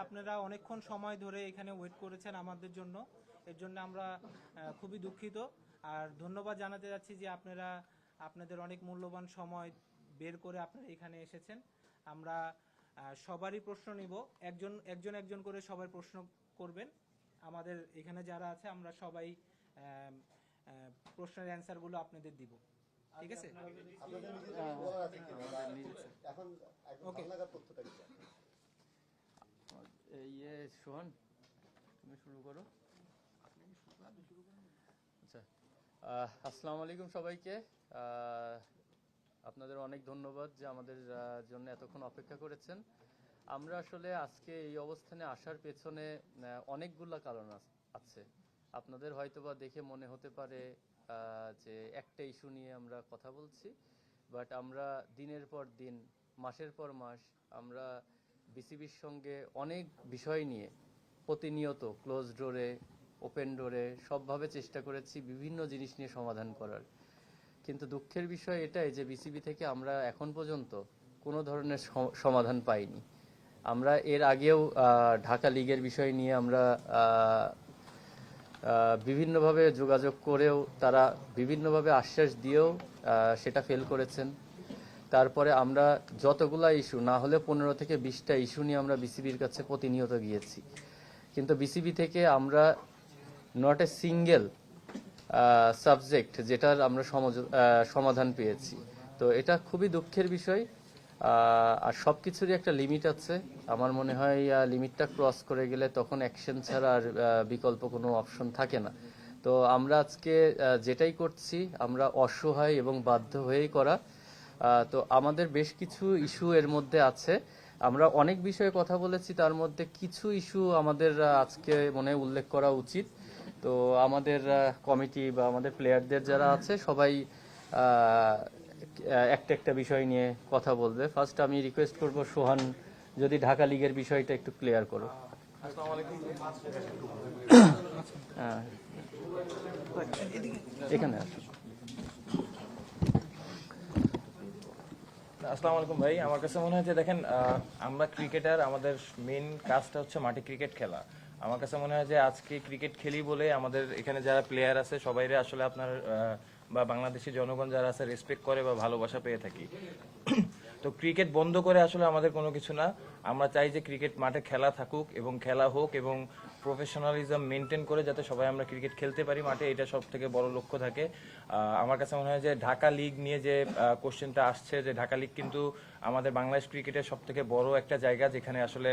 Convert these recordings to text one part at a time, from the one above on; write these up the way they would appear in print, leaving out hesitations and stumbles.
আপনারা অনেকক্ষণ সময় ধরে এখানে ওয়েট করেছেন আমাদের জন্য, এর জন্য আমরা খুবই দুঃখিত। আর ধন্যবাদ জানাতে যাচ্ছি যে আপনারা আপনাদের অনেক মূল্যবান সময় বের করে আপনারা এখানে এসেছেন। আমরা সবারই প্রশ্ন নিব, একজন একজন একজন করে সবাই প্রশ্ন করবেন। আমাদের এখানে যারা আছে আমরা সবাই প্রশ্নের অ্যান্সারগুলো আপনাদের দিব, ঠিক আছে? ওকে, সোহান, তুমি শুরু করো। আচ্ছা, আসসালামু আলাইকুম সবাইকে। আপনাদের অনেক ধন্যবাদ যে আমাদের জন্য এতক্ষণ অপেক্ষা করেছেন। আমরা আসলে আজকে এই অবস্থানে আসার পেছনে অনেকগুলা কারণ আছে। আপনাদের হয়তোবা দেখে মনে হতে পারে যে একটা ইস্যু নিয়ে আমরা কথা বলছি, বাট আমরা দিনের পর দিন, মাসের পর মাস আমরা বিসিবির সঙ্গে অনেক বিষয় নিয়ে প্রতিনিয়ত ক্লোজ ডোরে, ওপেন ডোরে সবভাবে চেষ্টা করেছি বিভিন্ন জিনিস নিয়ে সমাধান করার। কিন্তু দুঃখের বিষয় এটাই যে বিসিবি থেকে আমরা এখন পর্যন্ত কোনো ধরনের সমাধান পাইনি। আমরা এর আগেও ঢাকা লিগের বিষয় নিয়ে আমরা বিভিন্নভাবে যোগাযোগ করেও তারা বিভিন্নভাবে আশ্বাস দিয়েও সেটা ফেল করেছেন। তারপরে আমরা যতগুলা ইস্যু, না হলে 15 থেকে 20টা ইস্যু নিয়ে আমরা বিসিবির কাছে প্রতিনিয়ত গিয়েছি, কিন্তু বিসিবি থেকে আমরা নট এ সিঙ্গেল সাবজেক্ট যেটার আমরা সমাধান পেয়েছি। তো এটা খুবই দুঃখের বিষয়। আর সব কিছুরই একটা লিমিট আছে। আমার মনে হয় লিমিটটা ক্রস করে গেলে তখন অ্যাকশন ছাড়া আর বিকল্প কোনো অপশন থাকে না। তো আমরা আজকে যেটাই করছি আমরা অসহায় এবং বাধ্য হয়েই করা। তো আমাদের বেশ কিছু ইস্যু এর মধ্যে আছে। আমরা অনেক বিষয়ে কথা বলেছি, তার মধ্যে কিছু ইস্যু আমাদের আজকে মনে উল্লেখ করা উচিত। তো আমাদের কমিটি বা আমাদের প্লেয়ারদের যারা আছে সবাই একটা একটা বিষয় নিয়ে কথা বলবে। ফার্স্ট আমি রিকোয়েস্ট করব সোহান, যদি ঢাকা লিগের বিষয়টা একটু ক্লিয়ার করো। এখানে আসো। আসসালামু আলাইকুম ভাই। আমার কাছে মনে হয় যে দেখেন, আমরা ক্রিকেটার, আমাদের মেইন কাজটা হচ্ছে মাঠে ক্রিকেট খেলা। আমার কাছে মনে হয় যে আজকে ক্রিকেট খেলি বলে আমাদের এখানে যারা প্লেয়ার আছে সবাইরে আসলে আপনার বা বাংলাদেশি জনগণ যারা আছে রেসপেক্ট করে বা ভালোবাসা পেয়ে থাকি। তো ক্রিকেট বন্ধ করে আসলে আমাদের কোনো কিছু না। আমরা চাই যে ক্রিকেট মাঠে খেলা থাকুক এবং খেলা হোক এবং প্রফেশনালিজম মেনটেন করে যাতে সবাই আমরা ক্রিকেট খেলতে পারি মাঠে, এটা সব থেকে বড় লক্ষ্য থাকে। আমার কাছে মনে হয় যে ঢাকা লিগ নিয়ে যে কোশ্চেনটা আসছে, যে ঢাকা লিগ কিন্তু আমাদের বাংলাদেশ ক্রিকেটের সব থেকে বড় একটা জায়গা যেখানে আসলে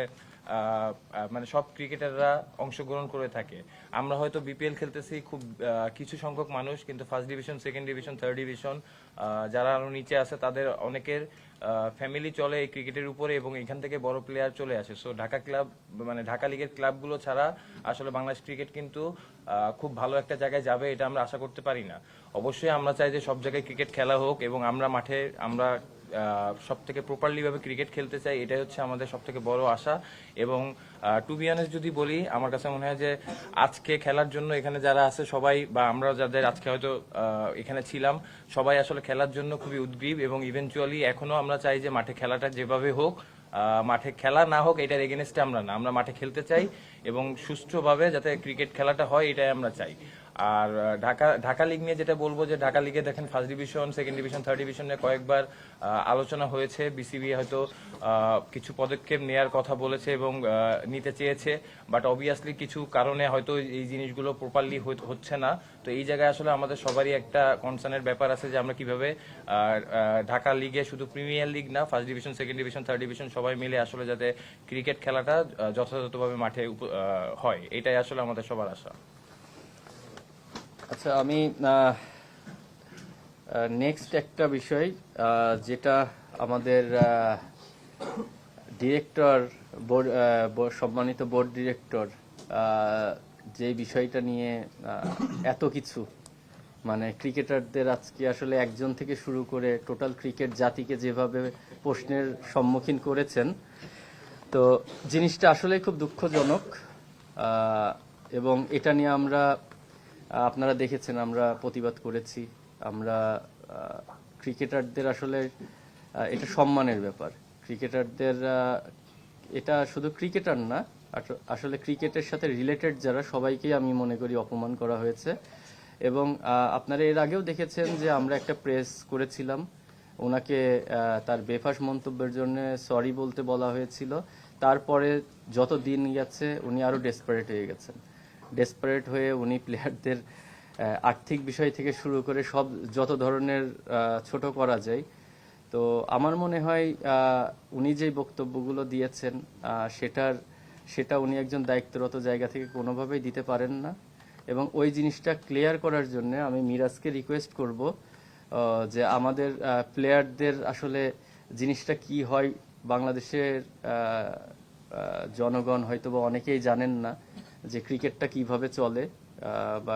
মানে সব ক্রিকেটাররা অংশগ্রহণ করে থাকে। আমরা হয়তো বিপিএল খেলতেছি খুব কিছু সংখ্যক মানুষ, কিন্তু first division, second division, third division যারা আরো নিচে আছে তাদের অনেকের ফ্যামিলি চলে এই ক্রিকেটের উপরে এবং এখান থেকে বড় প্লেয়ার চলে আসে। সো ঢাকা ক্লাব মানে ঢাকা লিগের ক্লাবগুলো ছাড়া আসলে বাংলাদেশ ক্রিকেট কিন্তু খুব ভালো একটা জায়গায় যাবে এটা আমরা আশা করতে পারি না। অবশ্যই আমরা চাই যে সব জায়গায় ক্রিকেট খেলা হোক এবং আমরা মাঠে আমরা সব থেকে প্রপারলি ভাবে ক্রিকেট খেলতে চাই, এটাই হচ্ছে আমাদের সব থেকে বড় আশা। এবং টু বি অনেস্ট যদি বলি, আমার কাছে মনে হয় যে আজকে খেলার জন্য এখানে যারা আছে সবাই বা আমরা যাদের আজকে হয়তো এখানে ছিলাম সবাই আসলে খেলার জন্য খুবই উদ্গ্রীব এবং ইভেনচুয়ালি এখনো আমরা চাই যে মাঠে খেলাটা যেভাবে হোক, মাঠে খেলা না হোক এটার এগেনস্টে আমরা না, আমরা মাঠে খেলতে চাই এবং সুষ্ঠুভাবে যাতে ক্রিকেট খেলাটা হয় এটাই আমরা চাই। আর ঢাকা লিগ নিয়ে যেটা বলবো, যে ঢাকা লিগে দেখেন first division, second division, third ডিভিশনে কয়েকবার আলোচনা হয়েছে। বিসিবি হয়তো কিছু পদক্ষেপ নেওয়ার কথা বলেছে এবং নিতে চেয়েছে, বাট অবভিয়াসলি কিছু কারণে হয়তো এই জিনিসগুলো প্রপারলি হচ্ছে না। তো এই জায়গায় আসলে আমাদের সবারই একটা কনসার্নের ব্যাপার আছে যে আমরা কিভাবে ঢাকা লিগে, শুধু প্রিমিয়ার লিগ না, first division, second division, third division সবাই মিলে আসলে যাতে ক্রিকেট খেলাটা যথাযথভাবে মাঠে হয়, এটাই আসলে আমাদের সবার আশা। আচ্ছা, আমি নেক্সট একটা বিষয় যেটা আমাদের ডিরেক্টর, সম্মানিত বোর্ড ডিরেক্টর যে বিষয়টা নিয়ে এত কিছু, মানে ক্রিকেটারদের আজকে আসলে একজন থেকে শুরু করে টোটাল ক্রিকেট জাতিকে যেভাবে প্রশ্নের সম্মুখীন করেছেন, তো জিনিসটা আসলে খুব দুঃখজনক। এবং এটা নিয়ে আমরা, আপনারা দেখেছেন, আমরা প্রতিবাদ করেছি। আমরা ক্রিকেটারদের আসলে এটা সম্মানের ব্যাপার। ক্রিকেটারদের এটা শুধু ক্রিকেটার না, আসলে ক্রিকেটের সাথে রিলেটেড যারা সবাইকেই আমি মনে করি অপমান করা হয়েছে। এবং আপনারা এর আগেও দেখেছেন যে আমরা একটা প্রেস করেছিলাম, ওনাকে তার বেফাস মন্তব্যের জন্য সরি বলতে বলা হয়েছিল। তারপরে যত দিন গেছে উনি আরো ডেসপারেট হয়ে গেছেন। ডেসপারেট হয়ে উনি প্লেয়ারদের আর্থিক বিষয় থেকে শুরু করে সব যত ধরনের ছোট করা যায়। তো আমার মনে হয় উনি যেই বক্তব্যগুলো দিয়েছেন সেটা উনি একজন দায়িত্বরত জায়গা থেকে কোনোভাবেই দিতে পারেন না। এবং ওই জিনিসটা ক্লিয়ার করার জন্য আমি মিরাজকে রিকোয়েস্ট করব যে আমাদের প্লেয়ারদের আসলে জিনিসটা কি হয়, বাংলাদেশের জনগণ হয়তো বা অনেকেই জানেন না যে ক্রিকেটটা কিভাবে চলে বা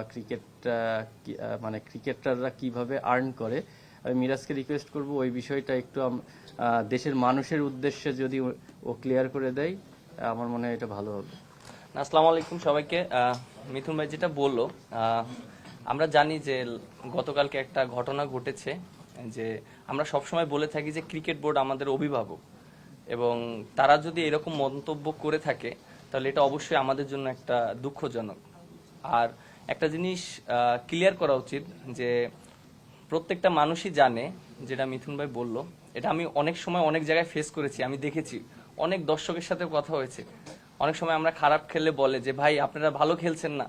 মানে ক্রিকেটাররা কিভাবে আর্ন করে। আমি মিরাজকে রিকোয়েস্ট করব ওই বিষয়টা একটু দেশের মানুষের উদ্দেশ্যে যদি ও ক্লিয়ার করে দেয়, আমার মনে হয় এটা ভালো হবে। আসসালামু আলাইকুম সবাইকে। মিথুন ভাই যেটা বললো, আমরা জানি যে গতকালকে একটা ঘটনা ঘটেছে, যে আমরা সবসময় বলে থাকি যে ক্রিকেট বোর্ড আমাদের অভিভাবক, এবং তারা যদি এরকম মন্তব্য করে থাকে তাহলে এটা অবশ্যই আমাদের জন্য একটা দুঃখজনক। আর একটা জিনিস ক্লিয়ার করা উচিত যে প্রত্যেকটা মানুষই জানে, যেটা মিথুন ভাই বলল, এটা আমি অনেক সময় অনেক জায়গায় ফেস করেছি, আমি দেখেছি, অনেক দর্শকের সাথে কথা হয়েছে। অনেক সময় আমরা খারাপ খেললে বলে যে ভাই আপনারা ভালো খেলছেন না,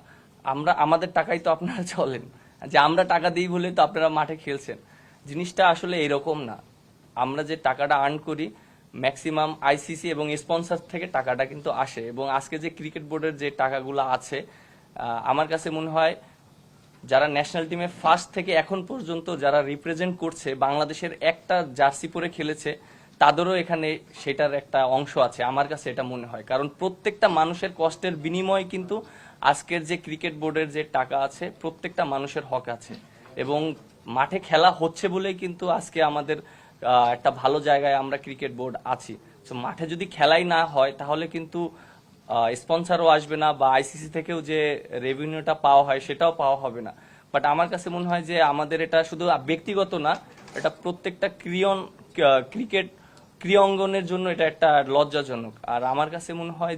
আমাদের টাকাই তো আপনারা চলেন, যে আমরা টাকা দিই বলে তো আপনারা মাঠে খেলছেন। জিনিসটা আসলে এরকম না। আমরা যে টাকাটা আর্ন করি ম্যাক্সিমাম আইসিসি এবং স্পন্সর থেকে টাকাটা কিন্তু আসে, এবং আজকে যে ক্রিকেট বোর্ডের যে টাকাগুলো আছে, আমার কাছে মনে হয় যারা ন্যাশনাল টিমে ফার্স্ট থেকে এখন পর্যন্ত যারা রিপ্রেজেন্ট করছে, বাংলাদেশের একটা জার্সি পরে খেলেছে, তাদেরও এখানে সেটার একটা অংশ আছে, আমার কাছে এটা মনে হয়। কারণ প্রত্যেকটা মানুষের কষ্টের বিনিময়ে কিন্তু আজকের যে ক্রিকেট বোর্ডের যে টাকা আছে, প্রত্যেকটা মানুষের হক আছে, এবং মাঠে খেলা হচ্ছে বলেই কিন্তু আজকে আমাদের একটা ভালো জায়গায় আমরা ক্রিকেট বোর্ড আছি। তো মাঠে যদি খেলাই না হয় তাহলে কিন্তু স্পন্সরও আসবে না, বা আইসিসি থেকেও যে রেভিনিউটা পাওয়া হয় সেটাও পাওয়া হবে না। বাট আমার কাছে মনে হয় যে আমাদের এটা শুধু ব্যক্তিগত না, এটা প্রত্যেকটা ক্রিকেট ক্রীড়াঙ্গনের জন্য এটা একটা লজ্জাজনক। আর আমার কাছে মনে হয়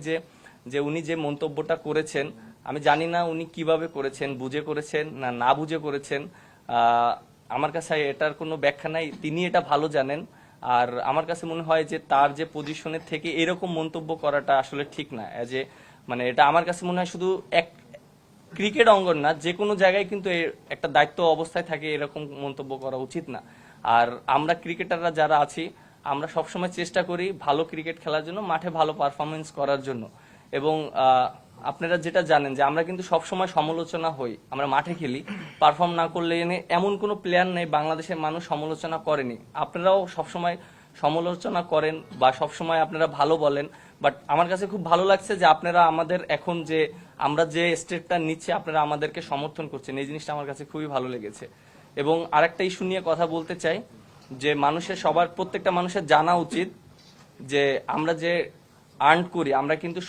যে উনি যে মন্তব্যটা করেছেন, আমি জানি না উনি কিভাবে করেছেন, বুঝে করেছেন না না বুঝে করেছেন, আমার কাছে এটার কোনো ব্যাখ্যা নাই, তিনি এটা ভালো জানেন। আর আমার কাছে মনে হয় যে তার যে পজিশনের থেকে এরকম মন্তব্য করাটা আসলে ঠিক না। মানে এটা আমার কাছে মনে হয় শুধু এক ক্রিকেট অঙ্গন না, যে কোনো জায়গায় কিন্তু একটা দায়িত্ব অবস্থায় থাকে এরকম মন্তব্য করা উচিত না। আর আমরা ক্রিকেটাররা যারা আছি, আমরা সবসময় চেষ্টা করি ভালো ক্রিকেট খেলার জন্য, মাঠে ভালো পারফরমেন্স করার জন্য। এবং আপনারা যেটা জানেন যে আমরা কিন্তু সবসময় সমালোচনা হই, আমরা মাঠে খেলি, পারফর্ম না করলে এমন কোনো প্লেয়ার নেই বাংলাদেশের মানুষ সমালোচনা করেনি। আপনারাও সবসময় সমালোচনা করেন বা সবসময় আপনারা ভালো বলেন, বাট আমার কাছে খুব ভালো লাগছে যে আপনারা আমাদের এখন যে আমরা যে স্টেপটা নিচ্ছে আপনারা আমাদেরকে সমর্থন করছেন, এই জিনিসটা আমার কাছে খুবই ভালো লেগেছে। এবং আরেকটা ইস্যু নিয়ে কথা বলতে চাই, যে প্রত্যেকটা মানুষের জানা উচিত যে আমরা যে আর্ন করি, আমরা কিন্তু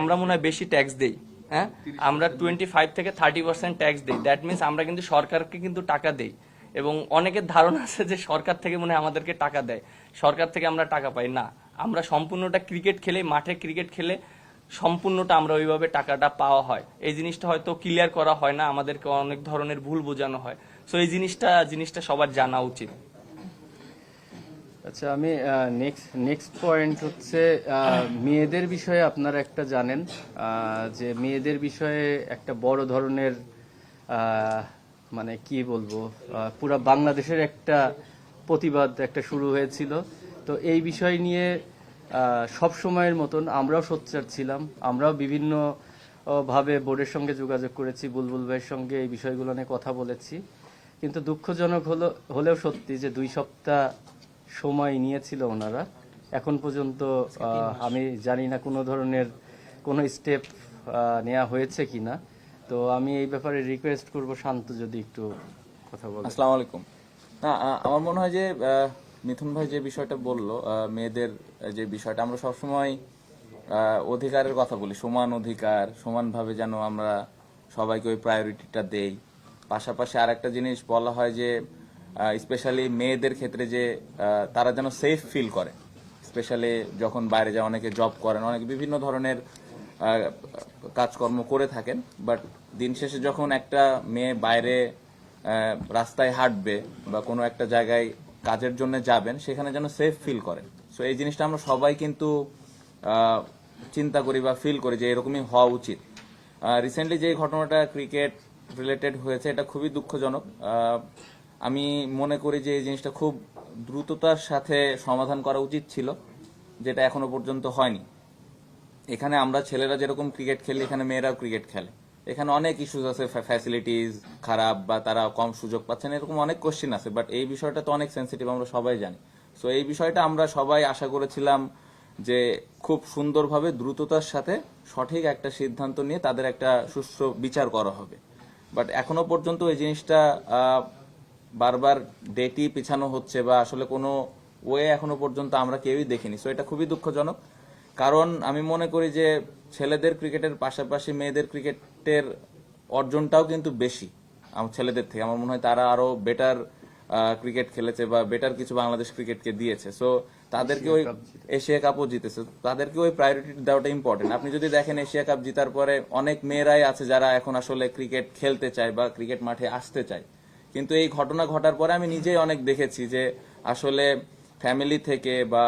আমরা মনে হয় বেশি ট্যাক্স দেই। হ্যাঁ, আমরা 25 থেকে 30% ট্যাক্স দেই। দ্যাট মিনস আমরা কিন্তু সরকারকে কিন্তু টাকা দেই, এবং অনেকের ধারণা আছে যে সরকার থেকে মনে হয় আমাদেরকে টাকা দেয়, সরকার থেকে আমরা টাকা পাই না। আমরা সম্পূর্ণটা ক্রিকেট খেলে, মাঠে ক্রিকেট খেলে সম্পূর্ণটা আমরা ওইভাবে টাকাটা পাওয়া হয়। এই জিনিসটা হয়তো ক্লিয়ার করা হয় না, আমাদেরকে অনেক ধরনের ভুল বোঝানো হয়। সো এই জিনিসটা সবার জানা উচিত। আচ্ছা, আমি নেক্সট পয়েন্ট হচ্ছে মেয়েদের বিষয়ে আপনারা একটা জানেন যে মেয়েদের বিষয়ে একটা বড় ধরনের মানে কি বলবো, পুরা বাংলাদেশের একটা প্রতিবাদ একটা শুরু হয়েছিল। তো এই বিষয় নিয়ে সব সময়ের মতন আমরাও সোচ্চার ছিলাম, আমরাও বিভিন্ন ভাবে বোর্ডের সঙ্গে যোগাযোগ করেছি, বুলবুল ভাইয়ের সঙ্গে এই বিষয়গুলো নিয়ে কথা বলেছি। কিন্তু দুঃখজনক হলেও সত্যি যে 2 সপ্তাহ সময় নিয়েছিল ওনারা, এখন পর্যন্ত আমি জানি না কোনো ধরনের কোনো স্টেপ নেওয়া হয়েছে কিনা। তো আমি এই ব্যাপারে রিকোয়েস্ট করব শান্ত যদি একটু কথা বলেন। আসসালামু আলাইকুম। না, আমার মনে হয় যে মিথুন ভাই যে বিষয়টা বললো, মেয়েদের যে বিষয়টা, আমরা সবসময় অধিকারের কথা বলি, সমান অধিকার, সমানভাবে যেন আমরা সবাইকে ওই প্রায়োরিটিটা দেই। পাশাপাশি আর একটা জিনিস বলা হয় যে স্পেশালি মেয়েদের ক্ষেত্রে যে তারা যেন সেফ ফিল করে, স্পেশালি যখন বাইরে যায়, অনেকে জব করেন, অনেকে বিভিন্ন ধরনের কাজকর্ম করে থাকেন, বাট দিন শেষে যখন একটা মেয়ে বাইরে রাস্তায় হাঁটবে বা কোনো একটা জায়গায় কাজের জন্য যাবেন, সেখানে যেন সেফ ফিল করেন। সো এই জিনিসটা আমরা সবাই কিন্তু চিন্তা করি বা ফিল করি যে এরকমই হওয়া উচিত। রিসেন্টলি যে ঘটনাটা ক্রিকেট রিলেটেড হয়েছে, এটা খুবই দুঃখজনক। আমি মনে করি যে এই জিনিসটা খুব দ্রুততার সাথে সমাধান করা উচিত ছিল, যেটা এখনো পর্যন্ত হয়নি। এখানে আমরা ছেলেরা যেরকম ক্রিকেট খেলি, এখানে মেয়েরাও ক্রিকেট খেলে। এখানে অনেক ইস্যুস আছে, ফ্যাসিলিটিস খারাপ বা তারা কম সুযোগ পাচ্ছেন, এরকম অনেক কোশ্চেন আছে, বাট এই বিষয়টা তো অনেক সেন্সিটিভ, আমরা সবাই জানি। সো এই বিষয়টা আমরা সবাই আশা করেছিলাম যে খুব সুন্দরভাবে দ্রুততার সাথে সঠিক একটা সিদ্ধান্ত নিয়ে তাদের একটা সুষ্ঠু বিচার করা হবে। বাট এখনো পর্যন্ত এই জিনিসটা বারবার ডেটই পিছানো হচ্ছে বা আসলে কোনো ওয়ে এখনো পর্যন্ত আমরা কেউই দেখিনি। সো এটা খুবই দুঃখজনক, কারণ আমি মনে করি যে ছেলেদের ক্রিকেটের পাশাপাশি মেয়েদের ক্রিকেটের অর্জনটাও কিন্তু বেশি ছেলেদের থেকে। আমার মনে হয় তারা আরো বেটার ক্রিকেট খেলেছে বা বেটার কিছু বাংলাদেশ ক্রিকেটকে দিয়েছে। সো তাদেরকে ওই এশিয়া কাপও জিতেছে, তাদেরকে ওই প্রায়োরিটি দেওয়াটা ইম্পর্টেন্ট। আপনি যদি দেখেন এশিয়া কাপ জিতার পরে অনেক মেয়েরাই আছে যারা এখন আসলে ক্রিকেট খেলতে চায় বা ক্রিকেট মাঠে আসতে চায়, কিন্তু এই ঘটনা ঘটার পরে আমি নিজেই অনেক দেখেছি যে আসলে ফ্যামিলি থেকে বা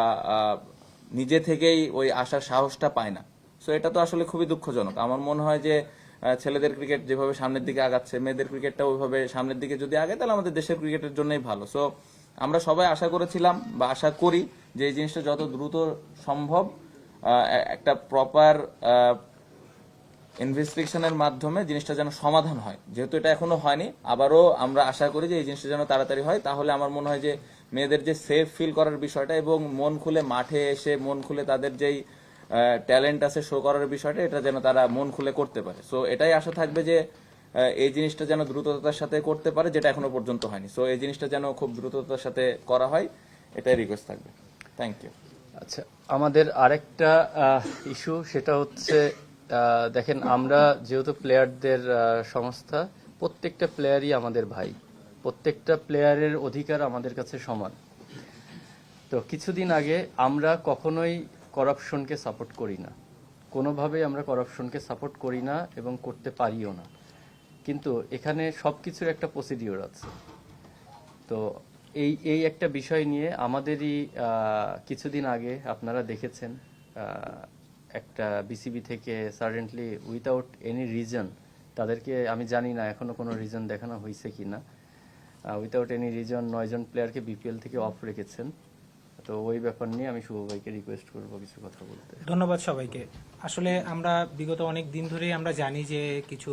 নিজে থেকেই ওই আসার সাহসটা পায় না। সো এটা তো আসলে খুবই দুঃখজনক। আমার মনে হয় যে ছেলেদের ক্রিকেট যেভাবে সামনের দিকে আগাচ্ছে, মেয়েদের ক্রিকেটটা ওইভাবে সামনের দিকে যদি আগে, তাহলে আমাদের দেশের ক্রিকেটের জন্যই ভালো। সো আমরা সবাই আশা করেছিলাম বা আশা করি যে এই জিনিসটা যত দ্রুত সম্ভব একটা প্রপার ইনভেস্টিগেশনের মাধ্যমে জিনিসটা যেন সমাধান হয়। যেহেতু এটা এখনো হয়নি, আবারও আমরা আশা করি যে এই জিনিসটা যেন তাড়াতাড়ি হয়। তাহলে আমার মনে হয় যে মেয়েদের যে সেফ ফিল করার বিষয়টা এবং মন খুলে মাঠে এসে মন খুলে তাদের যেই ট্যালেন্ট আছে শো করার বিষয়টা, এটা যেন তারা মন খুলে করতে পারে। সো এটাই আশা থাকবে যে এই জিনিসটা যেন দ্রুততার সাথে করতে পারে, যেটা এখনো পর্যন্ত হয়নি। সো এই জিনিসটা যেন খুব দ্রুততার সাথে করা হয়, এটাই রিকোয়েস্ট থাকবে। Thank you. আচ্ছা, আমাদের আরেকটা ইস্যু, সেটা হচ্ছে দেখেন, আমরা যেহেতু প্লেয়ারদের সংস্থা, প্রত্যেকটা প্লেয়ারই আমাদের ভাই, প্রত্যেকটা প্লেয়ারের অধিকার আমাদের কাছে সমান। তো কিছুদিন আগে আমরা কখনোই করাপশনকে সাপোর্ট করি না, কোনোভাবেই আমরা করাপশনকে সাপোর্ট করি না এবং করতে পারিও না। কিন্তু এখানে সব কিছুর একটা প্রসিডিওর আছে। তো এই একটা বিষয় নিয়ে আমাদেরই কিছুদিন আগে আপনারা দেখেছেন, একটা বিসিবি থেকে সাডেনলি উইথাউট এনি রিজন, তাদেরকে আমি জানি না এখনো কোনো রিজন দেখানো হয়েছে কিনা, উইথাউট এনি রিজন 9 জন প্লেয়ারকে বিপিএল থেকে অফ রেখেছেন। তো ওই ব্যাপার নিয়ে আমি শুভ ভাইকে রিকোয়েস্ট করবো কিছু কথা বলতে। ধন্যবাদ সবাইকে। আসলে আমরা বিগত অনেক দিন ধরেই আমরা জানি যে কিছু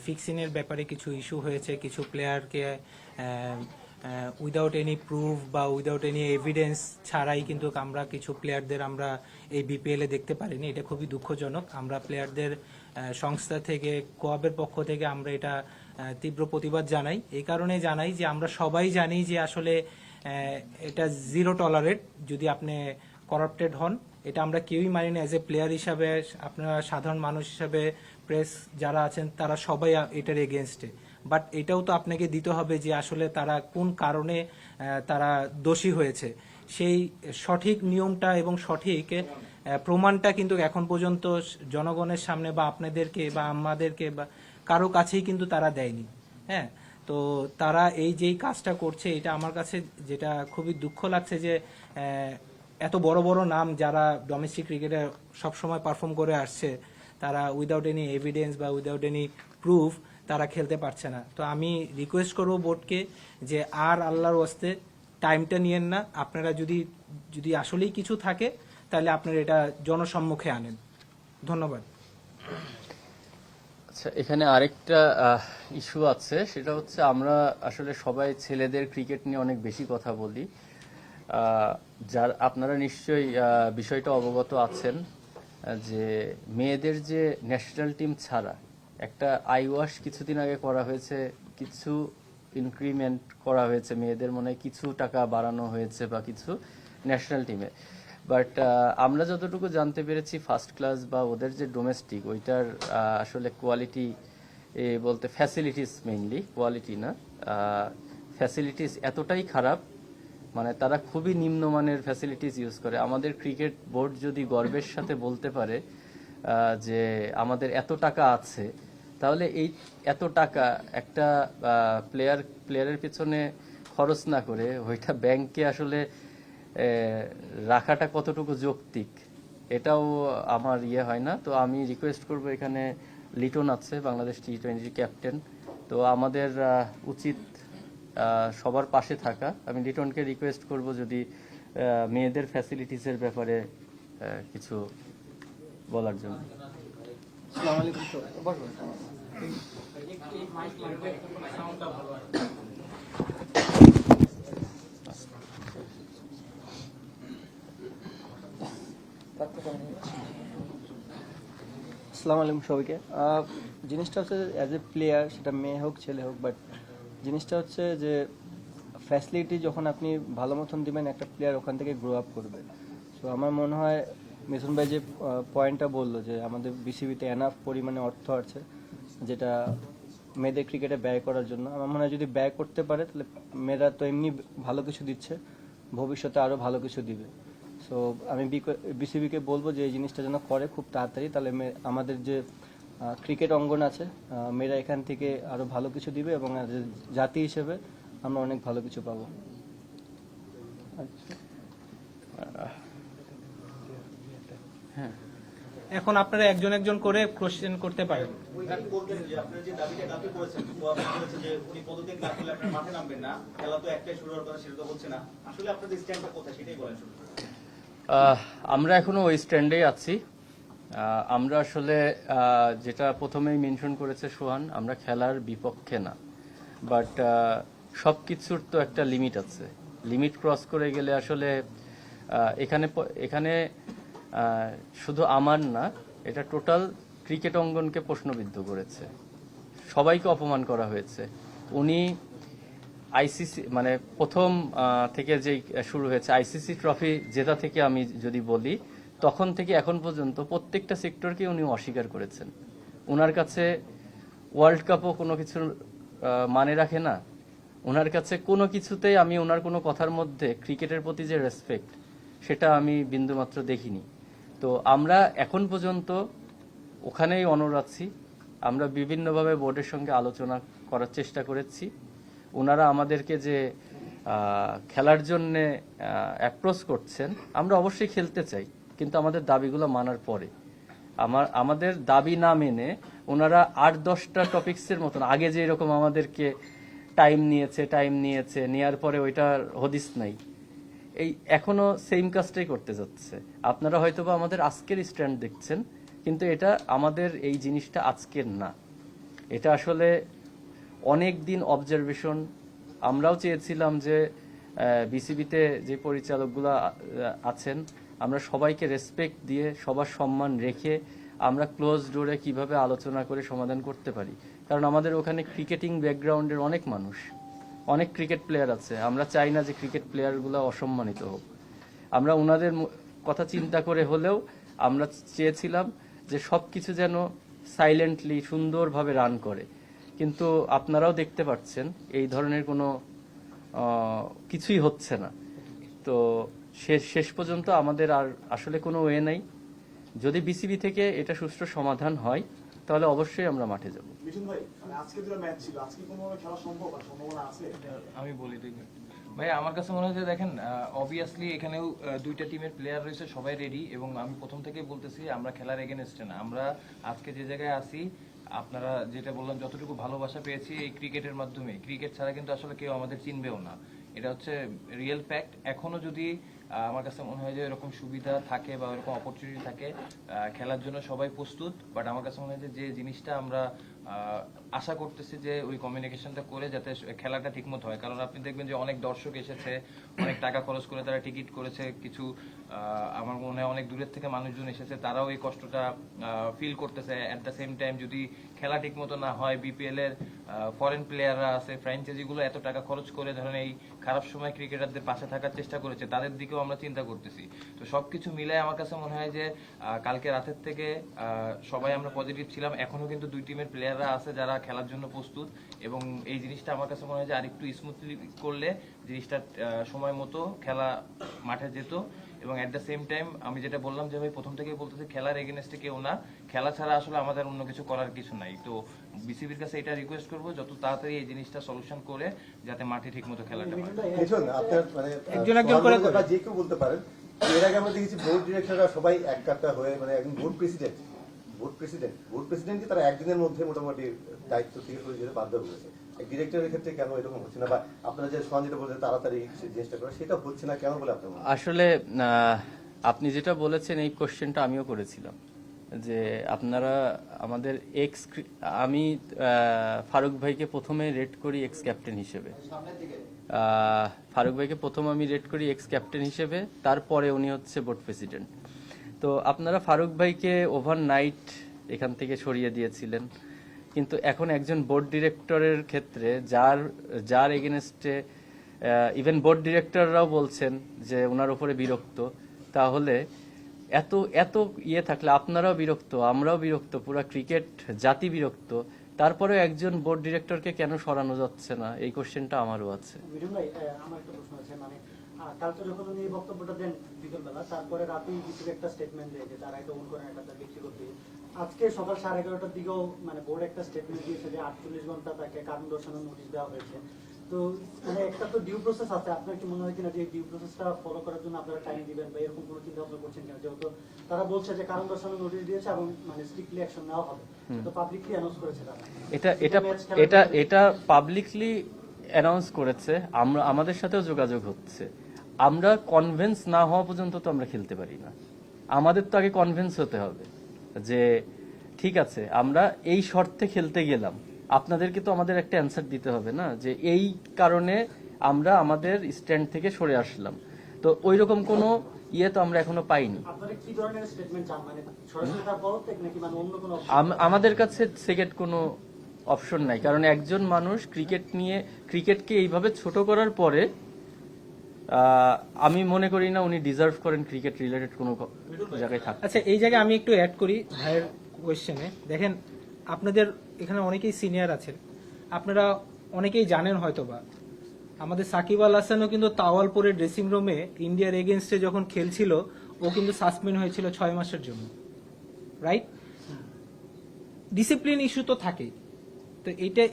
ফিক্সিংয়ের ব্যাপারে কিছু ইস্যু হয়েছে, কিছু প্লেয়ারকে উইদাউট এনি প্রুফ বা উইদাউট এনি এভিডেন্স ছাড়াই কিন্তু আমরা কিছু প্লেয়ারদের আমরা এই বিপিএলে দেখতে পারিনি। এটা খুবই দুঃখজনক। আমরা প্লেয়ারদের সংস্থা থেকে, কোয়াবের পক্ষ থেকে আমরা এটা তীব্র প্রতিবাদ জানাই। এই কারণে জানাই যে আমরা সবাই জানি যে আসলে এটা জিরো টলারেট যদি আপনি করাপ্টেড হন। এটা আমরা কেউই মানি না। অ্যাজ এ প্লেয়ার হিসাবে, আপনারা সাধারণ মানুষ হিসাবে, প্রেস যারা আছেন তারা সবাই এটার এগেনস্টে। বাট এটাও তো আপনাকে দিতে হবে যে আসলে তারা কোন কারণে তারা দোষী হয়েছে, সেই সঠিক নিয়মটা এবং সঠিক প্রমাণটা কিন্তু এখন পর্যন্ত জনগণের সামনে বা আপনাদেরকে বা আমাদেরকে বা কারো কাছেই কিন্তু তারা দেয়নি। হ্যাঁ, তো তারা এই যেই কাজটা করছে, এটা আমার কাছে যেটা খুবই দুঃখ লাগছে যে এত বড় বড় নাম যারা ডোমেস্টিক ক্রিকেটে সবসময় পারফর্ম করে আসছে, তারা উইদাউট এনি এভিডেন্স বা উইদাউট এনি প্রুফ তারা খেলতে পারছে না। তো আমি রিকোয়েস্ট করব বোর্ডকে যে আর আল্লাহর ওয়াস্তে টাইমটা নিয়েন না। আপনারা যদি আসলেই কিছু থাকে তাহলে আপনারা এটা জনসম্মুখে আনেন। ধন্যবাদ। আচ্ছা, এখানে আরেকটা ইস্যু আছে, সেটা হচ্ছে আমরা আসলে সবাই ছেলেদের ক্রিকেট নিয়ে অনেক বেশি কথা বলি। যার আপনারা নিশ্চয়ই বিষয়টা অবগত আছেন যে মেয়েদের যে ন্যাশনাল টিম ছাড়া একটা আইওয়াশ কিছুদিন আগে করা হয়েছে, কিছু ইনক্রিমেন্ট করা হয়েছে মেয়েদের, মনে হয় কিছু টাকা বাড়ানো হয়েছে বা কিছু ন্যাশনাল টিমে। বাট আমরা যতটুকু জানতে পেরেছি, ফার্স্ট ক্লাস বা ওদের যে ডোমেস্টিক, ওইটার আসলে কোয়ালিটি বলতে ফ্যাসিলিটিস, মেইনলি কোয়ালিটি না, ফ্যাসিলিটিস এতটাই খারাপ, মানে তারা খুবই নিম্নমানের ফ্যাসিলিটিস ইউজ করে। আমাদের ক্রিকেট বোর্ড যদি গর্বের সাথে বলতে পারে যে আমাদের এত টাকা আছে, তাহলে এই এত টাকা একটা প্লেয়ারের পিছনে খরচ না করে ওইটা ব্যাংকে আসলে রাখাটা কতটুকু যৌক্তিক, এটাও আমার হয় না। তো আমি রিকোয়েস্ট করব, এখানে লিটন আছে বাংলাদেশ টি20 ক্যাপ্টেন, তো আমাদের উচিত সবার পাশে থাকা। আমি লিটনকে রিকোয়েস্ট করব যদি মেয়েদের ফ্যাসিলিটিসের ব্যাপারে কিছু বলার জন্য। আসসালামু আলাইকুম সবাই। আসসালামু আলাইকুম সবাইকে। জিনিসটা হচ্ছে অ্যাজ এ প্লেয়ার, সেটা মেয়ে হোক ছেলে হোক, বাট জিনিসটা হচ্ছে যে ফ্যাসিলিটি যখন আপনি ভালো মতন দিবেন, একটা প্লেয়ার ওখান থেকে গ্রো আপ করবে। সো আমার মনে হয় মিথুন ভাই যে পয়েন্টটা বললো যে আমাদের বিসিবিতে এনাফ পরিমাণে অর্থ আছে যেটা মেয়েদের ক্রিকেটে ব্যয় করার জন্য। আমার মনে হয় যদি ব্যয় করতে পারে তাহলে মেয়েরা তো এমনি ভালো কিছু দিচ্ছে, ভবিষ্যতে আরও ভালো কিছু দিবে। সো আমি বিসিবিকে বলবো যে এই জিনিসটা যেন করে খুব তাড়াতাড়ি, তাহলে আমাদের যে ক্রিকেট অঙ্গন আছে, মেয়েরা এখান থেকে আরও ভালো কিছু দিবে এবং জাতি হিসেবে আমরা অনেক ভালো কিছু পাবো। এখন আপনারা একজন একজন করে কোশ্চেন করতে পারেন। বলতেন যে আপনারা যে দাবি করেছেন, যে উনি পদত্যাগ না করলে আপনারা মাঠে নামবেন না, খেলা তো একটাই শুরু হওয়ার কথা, সেটা তো হচ্ছে না। আসলে আপনাদের স্ট্যান্ডটা কোথায় সেটাই বলেন শুধু। আমরা এখনো ওই স্ট্যান্ডেই আছি। আমরা আসলে যেটা প্রথমেই মেনশন করেছে সোহান, আমরা খেলার বিপক্ষে না, বাট সব কিছুর তো একটা লিমিট আছে। লিমিট ক্রস করে গেলে আসলে এখানে শুধু আমার না, এটা টোটাল ক্রিকেট অঙ্গনকে প্রশ্নবিদ্ধ করেছে, সবাইকে অপমান করা হয়েছে। উনি আইসিসি মানে প্রথম থেকে যেই শুরু হয়েছে আইসিসি ট্রফি জেতা থেকে, আমি যদি বলি তখন থেকে এখন পর্যন্ত প্রত্যেকটা সেক্টরকে উনি অস্বীকার করেছেন। ওনার কাছে ওয়ার্ল্ড কাপও কোনো কিছুর মানে রাখে না। ওনার কাছে কোনো কিছুতেই আমি ওনার কোনো কথার মধ্যে ক্রিকেটের প্রতি যে রেসপেক্ট, সেটা আমি বিন্দুমাত্র দেখিনি। তো আমরা এখন পর্যন্ত ওখানেই অনড় আছি। আমরা বিভিন্নভাবে বোর্ডের সঙ্গে আলোচনা করার চেষ্টা করেছি। ওনারা আমাদেরকে যে খেলার জন্যে অ্যাপ্রোচ করছেন, আমরা অবশ্যই খেলতে চাই, কিন্তু আমাদের দাবিগুলো মানার পরে। আমাদের দাবি না মেনে ওনারা 8-10টা টপিক্সের মতন আগে যে এরকম আমাদেরকে টাইম নিয়েছে, নেওয়ার পরে ওইটার হদিস নাই, এই এখনো সেম কাজটাই করতে যাচ্ছে। আপনারা হয়তোবা আমাদের আজকের স্ট্যান্ড দেখছেন, কিন্তু এটা আমাদের এই জিনিসটা আজকের না, এটা আসলে অনেক দিন অবজারভেশন। আমরাও চেয়েছিলাম যে বিসিবিতে যে পরিচালকগুলো আছেন, আমরা সবাইকে রেসপেক্ট দিয়ে সবার সম্মান রেখে আমরা ক্লোজ ডোরে কিভাবে আলোচনা করে সমাধান করতে পারি। কারণ আমাদের ওখানে ক্রিকেটিং ব্যাকগ্রাউন্ডের অনেক মানুষ, অনেক ক্রিকেট প্লেয়ার আছে। আমরা চাই না যে ক্রিকেট প্লেয়ারগুলো অসম্মানিত হোক। আমরা ওনাদের কথা চিন্তা করে হলেও আমরা চেয়েছিলাম যে সব কিছু যেন সাইলেন্টলি সুন্দরভাবে রান করে। কিন্তু আপনারাও দেখতে পাচ্ছেন এই ধরনের কোনো কিছুই হচ্ছে না। তো শেষ পর্যন্ত আমাদের আর আসলে কোনো ওয়ে নাই। যদি বিসিবি থেকে এটা সুষ্ঠু সমাধান হয়, তাহলে অবশ্যই আমরা মাঠে যাব। মিঠুন ভাই, আজকে দুটো ম্যাচ ছিল, আজকে কোনোভাবে খেলা সম্ভব আর সম্ভাবনা আছে? আমি বলি দেখবেন ভাই, আমার কাছে মনে হচ্ছে দেখেন, অবভিয়াসলি এখানেও দুইটা টিমের প্লেয়ার রয়েছে, সবাই রেডি। এবং আমি প্রথম থেকেই বলতেছি আমরা খেলার এগেনস্টে না। আমরা আজকে যে জায়গায় আছি, আপনারা যেটা বললাম, যতটুকু ভালোবাসা পেয়েছি এই ক্রিকেটের মাধ্যমে, ক্রিকেট ছাড়া কিন্তু আসলে কেউ আমাদের চিনবেও না, এটা হচ্ছে রিয়েল ফ্যাক্ট। এখনো যদি আমার কাছে মনে হয় যে এরকম সুবিধা থাকে বা এরকম অপরচুনিটি থাকে, খেলার জন্য সবাই প্রস্তুত। বাট আমার কাছে মনে হয় যে জিনিসটা আমরা আশা করতেছি যে ওই কমিউনিকেশনটা করে যাতে খেলাটা ঠিকমতো হয়। কারণ আপনি দেখবেন যে অনেক দর্শক এসেছে, অনেক টাকা খরচ করে তারা টিকিট করেছে, কিছু আমার মনে হয় অনেক দূরের থেকে মানুষজন এসেছে, তারাও এই কষ্টটা ফিল করতেছে। অ্যাট দ্য সেম টাইম যদি খেলা ঠিকমতো না হয়, বিপিএল এর ফরেন প্লেয়াররা আছে, ফ্র্যাঞ্চাইজিগুলো এত টাকা খরচ করে ধরেন এই খারাপ সময় ক্রিকেটারদের পাশে থাকার চেষ্টা করেছে, তাদের দিকেও আমরা চিন্তা করতেছি। তো সবকিছু মিলাই আমার কাছে মনে হয় যে কালকে রাতের থেকে সবাই আমরা পজিটিভ ছিলাম। এখনো কিন্তু দুই টিমের প্লেয়ার প্লেয়াররা আছে যারা খেলার জন্য প্রস্তুত, এবং এই জিনিসটা আমার কাছে মনে হয় যে আরেকটু স্মুথলি করলে জিনিসটা সময় মতো খেলা মাঠে যেত। এবং অ্যাট দ্য সেম টাইম আমি যেটা বললাম যে ভাই প্রথম থেকেই বলতেছি খেলার এগেনস্টে কেউ না, খেলা ছাড়া আসলে আমাদের অন্য কিছু করার কিছু নাই। তো বিসিবির কাছে এটা রিকোয়েস্ট করবো যত তাড়াতাড়ি এই জিনিসটা সলিউশন করে যাতে মাঠে ঠিক মতো খেলাটা হয়। দেখুন আপনার মানে একজন একজন করে বা যে কেউ বলতে পারেন, এর আগে আমরা দেখেছি বোর্ড ডিরেক্টররা সবাই এক কাট্টা হয়ে মানে একজন বোর্ড প্রেসিডেন্টই তারা একদিনের মধ্যে মোটামুটি দায়িত্ব থেকে সরে যেতে বাধ্য হয়েছে। ডিরেক্টরের ক্ষেত্রে কেন এরকম হচ্ছে না, বা আপনারা যে সঞ্জিত বলছেন তাড়াতাড়ি সেই জিনিসটা করে সেটা হচ্ছে না কেন বলে আপনার মনে হয়? আসলে আপনি যেটা বলেছেন এই কোশ্চেনটা আমিও করেছিলাম যে আপনারা আমাদের আমি ফারুক ভাইকে প্রথমে রেট করি এক্স ক্যাপ্টেন হিসেবে। ফারুক ভাইকে প্রথম আমি রেট করি এক্স ক্যাপ্টেন হিসেবে, তারপরে উনি হচ্ছে বোর্ড প্রেসিডেন্ট। তো আপনারা ফারুক ভাইকে ওভারনাইট এখান থেকে সরিয়ে দিয়েছিলেন, কিন্তু এখন একজন বোর্ড ডিরেক্টরের ক্ষেত্রে যার এগেনস্টে ইভেন বোর্ড ডিরেক্টররাও বলছেন যে ওনার উপরে বিরক্ত, তাহলে এত ইয়ে থাকলে আপনারাও বিরক্ত, আমরাও বিরক্ত, পুরো ক্রিকেট জাতি বিরক্ত, তারপরেও একজন বোর্ড ডিরেক্টরকে কেন সরানো যাচ্ছে না, এই কোশ্চেনটা আমারও আছে। মিঠুন ভাই, আমার একটা প্রশ্ন আছে, মানে কালকে যখন উনি এই বক্তব্যটা দেন বিকেলবেলা, তারপরে রাতেই বিসিবি একটা স্টেটমেন্ট দেয় যে তারা এটা ওন করেন, এটা ব্যক্তিগত দিকে। আজকে সকাল 11:30টার দিকেও মানে বোর্ড একটা স্টেটমেন্ট দিয়েছে যে 48 ঘন্টা তাকে কারণ দর্শানোর নোটিশ দেওয়া হয়েছে। তো মানে একটা তো ডিউ প্রসেস আছে, আপনার কি মনে হয় কিনা যে ডিউ প্রসেসটা ফলো করার জন্য আপনারা টাইম দিবেন বা এরকম কোনো চিন্তা ভাবনা করছেন কিনা? যেহেতু তারা বলছে যে কারণ দর্শানোর নোটিশ দিয়েছে এবং মানে স্ট্রিক্টলি অ্যাকশন নেওয়া হবে, তো পাবলিকলি অ্যানাউন্স করেছে তারা। এটা পাবলিকলি অ্যানাউন্স করেছে, আমাদের সাথেও যোগাযোগ হচ্ছে। আমরা কনভিন্স না হওয়া পর্যন্ত তো আমরা খেলতে পারি না। আমাদের তো আগে কনভিন্স হতে হবে যে ঠিক আছে আমরা এই শর্তে খেলতে গেলাম, আপনাদেরকে তো আমাদের একটা অ্যান্সার দিতে হবে না যে এই কারণে আমরা আমাদের স্ট্যান্ড থেকে সরে আসলাম। তো ওইরকম কোনো ইয়ে তো আমরা এখনো পাইনি। আপনারা কি ধরনের স্টেটমেন্ট চান, মানে সরাসরি তার পদত্যাগ নাকি মানে অন্য কোনো? আমাদের কাছে সেকেন্ড কোনো অপশন নাই, কারণ একজন মানুষ ক্রিকেটকে এইভাবে ছোট করার পরে আমি মনে করি না উনি ডিজার্ভ করেন ক্রিকেট রিলেটেড কোনো জায়গায় থাকতে। আচ্ছা, এই জায়গায় আমি একটু অ্যাড করি ভাইয়ের কোয়েশ্চেনে। দেখেন, আপনাদের এখানে অনেকেই সিনিয়র আছেন, আপনারা অনেকেই জানেন হয়তোবা আমাদের সাকিব আল হাসানও কিন্তু তাওয়ালপুরের ড্রেসিং রুমে ইন্ডিয়ার এগেনস্টে যখন খেলছিল ও কিন্তু সাসপেন্ড হয়েছিল 6 মাসের জন্য, রাইট? ডিসিপ্লিন ইস্যু তো থাকেই। তো এইটা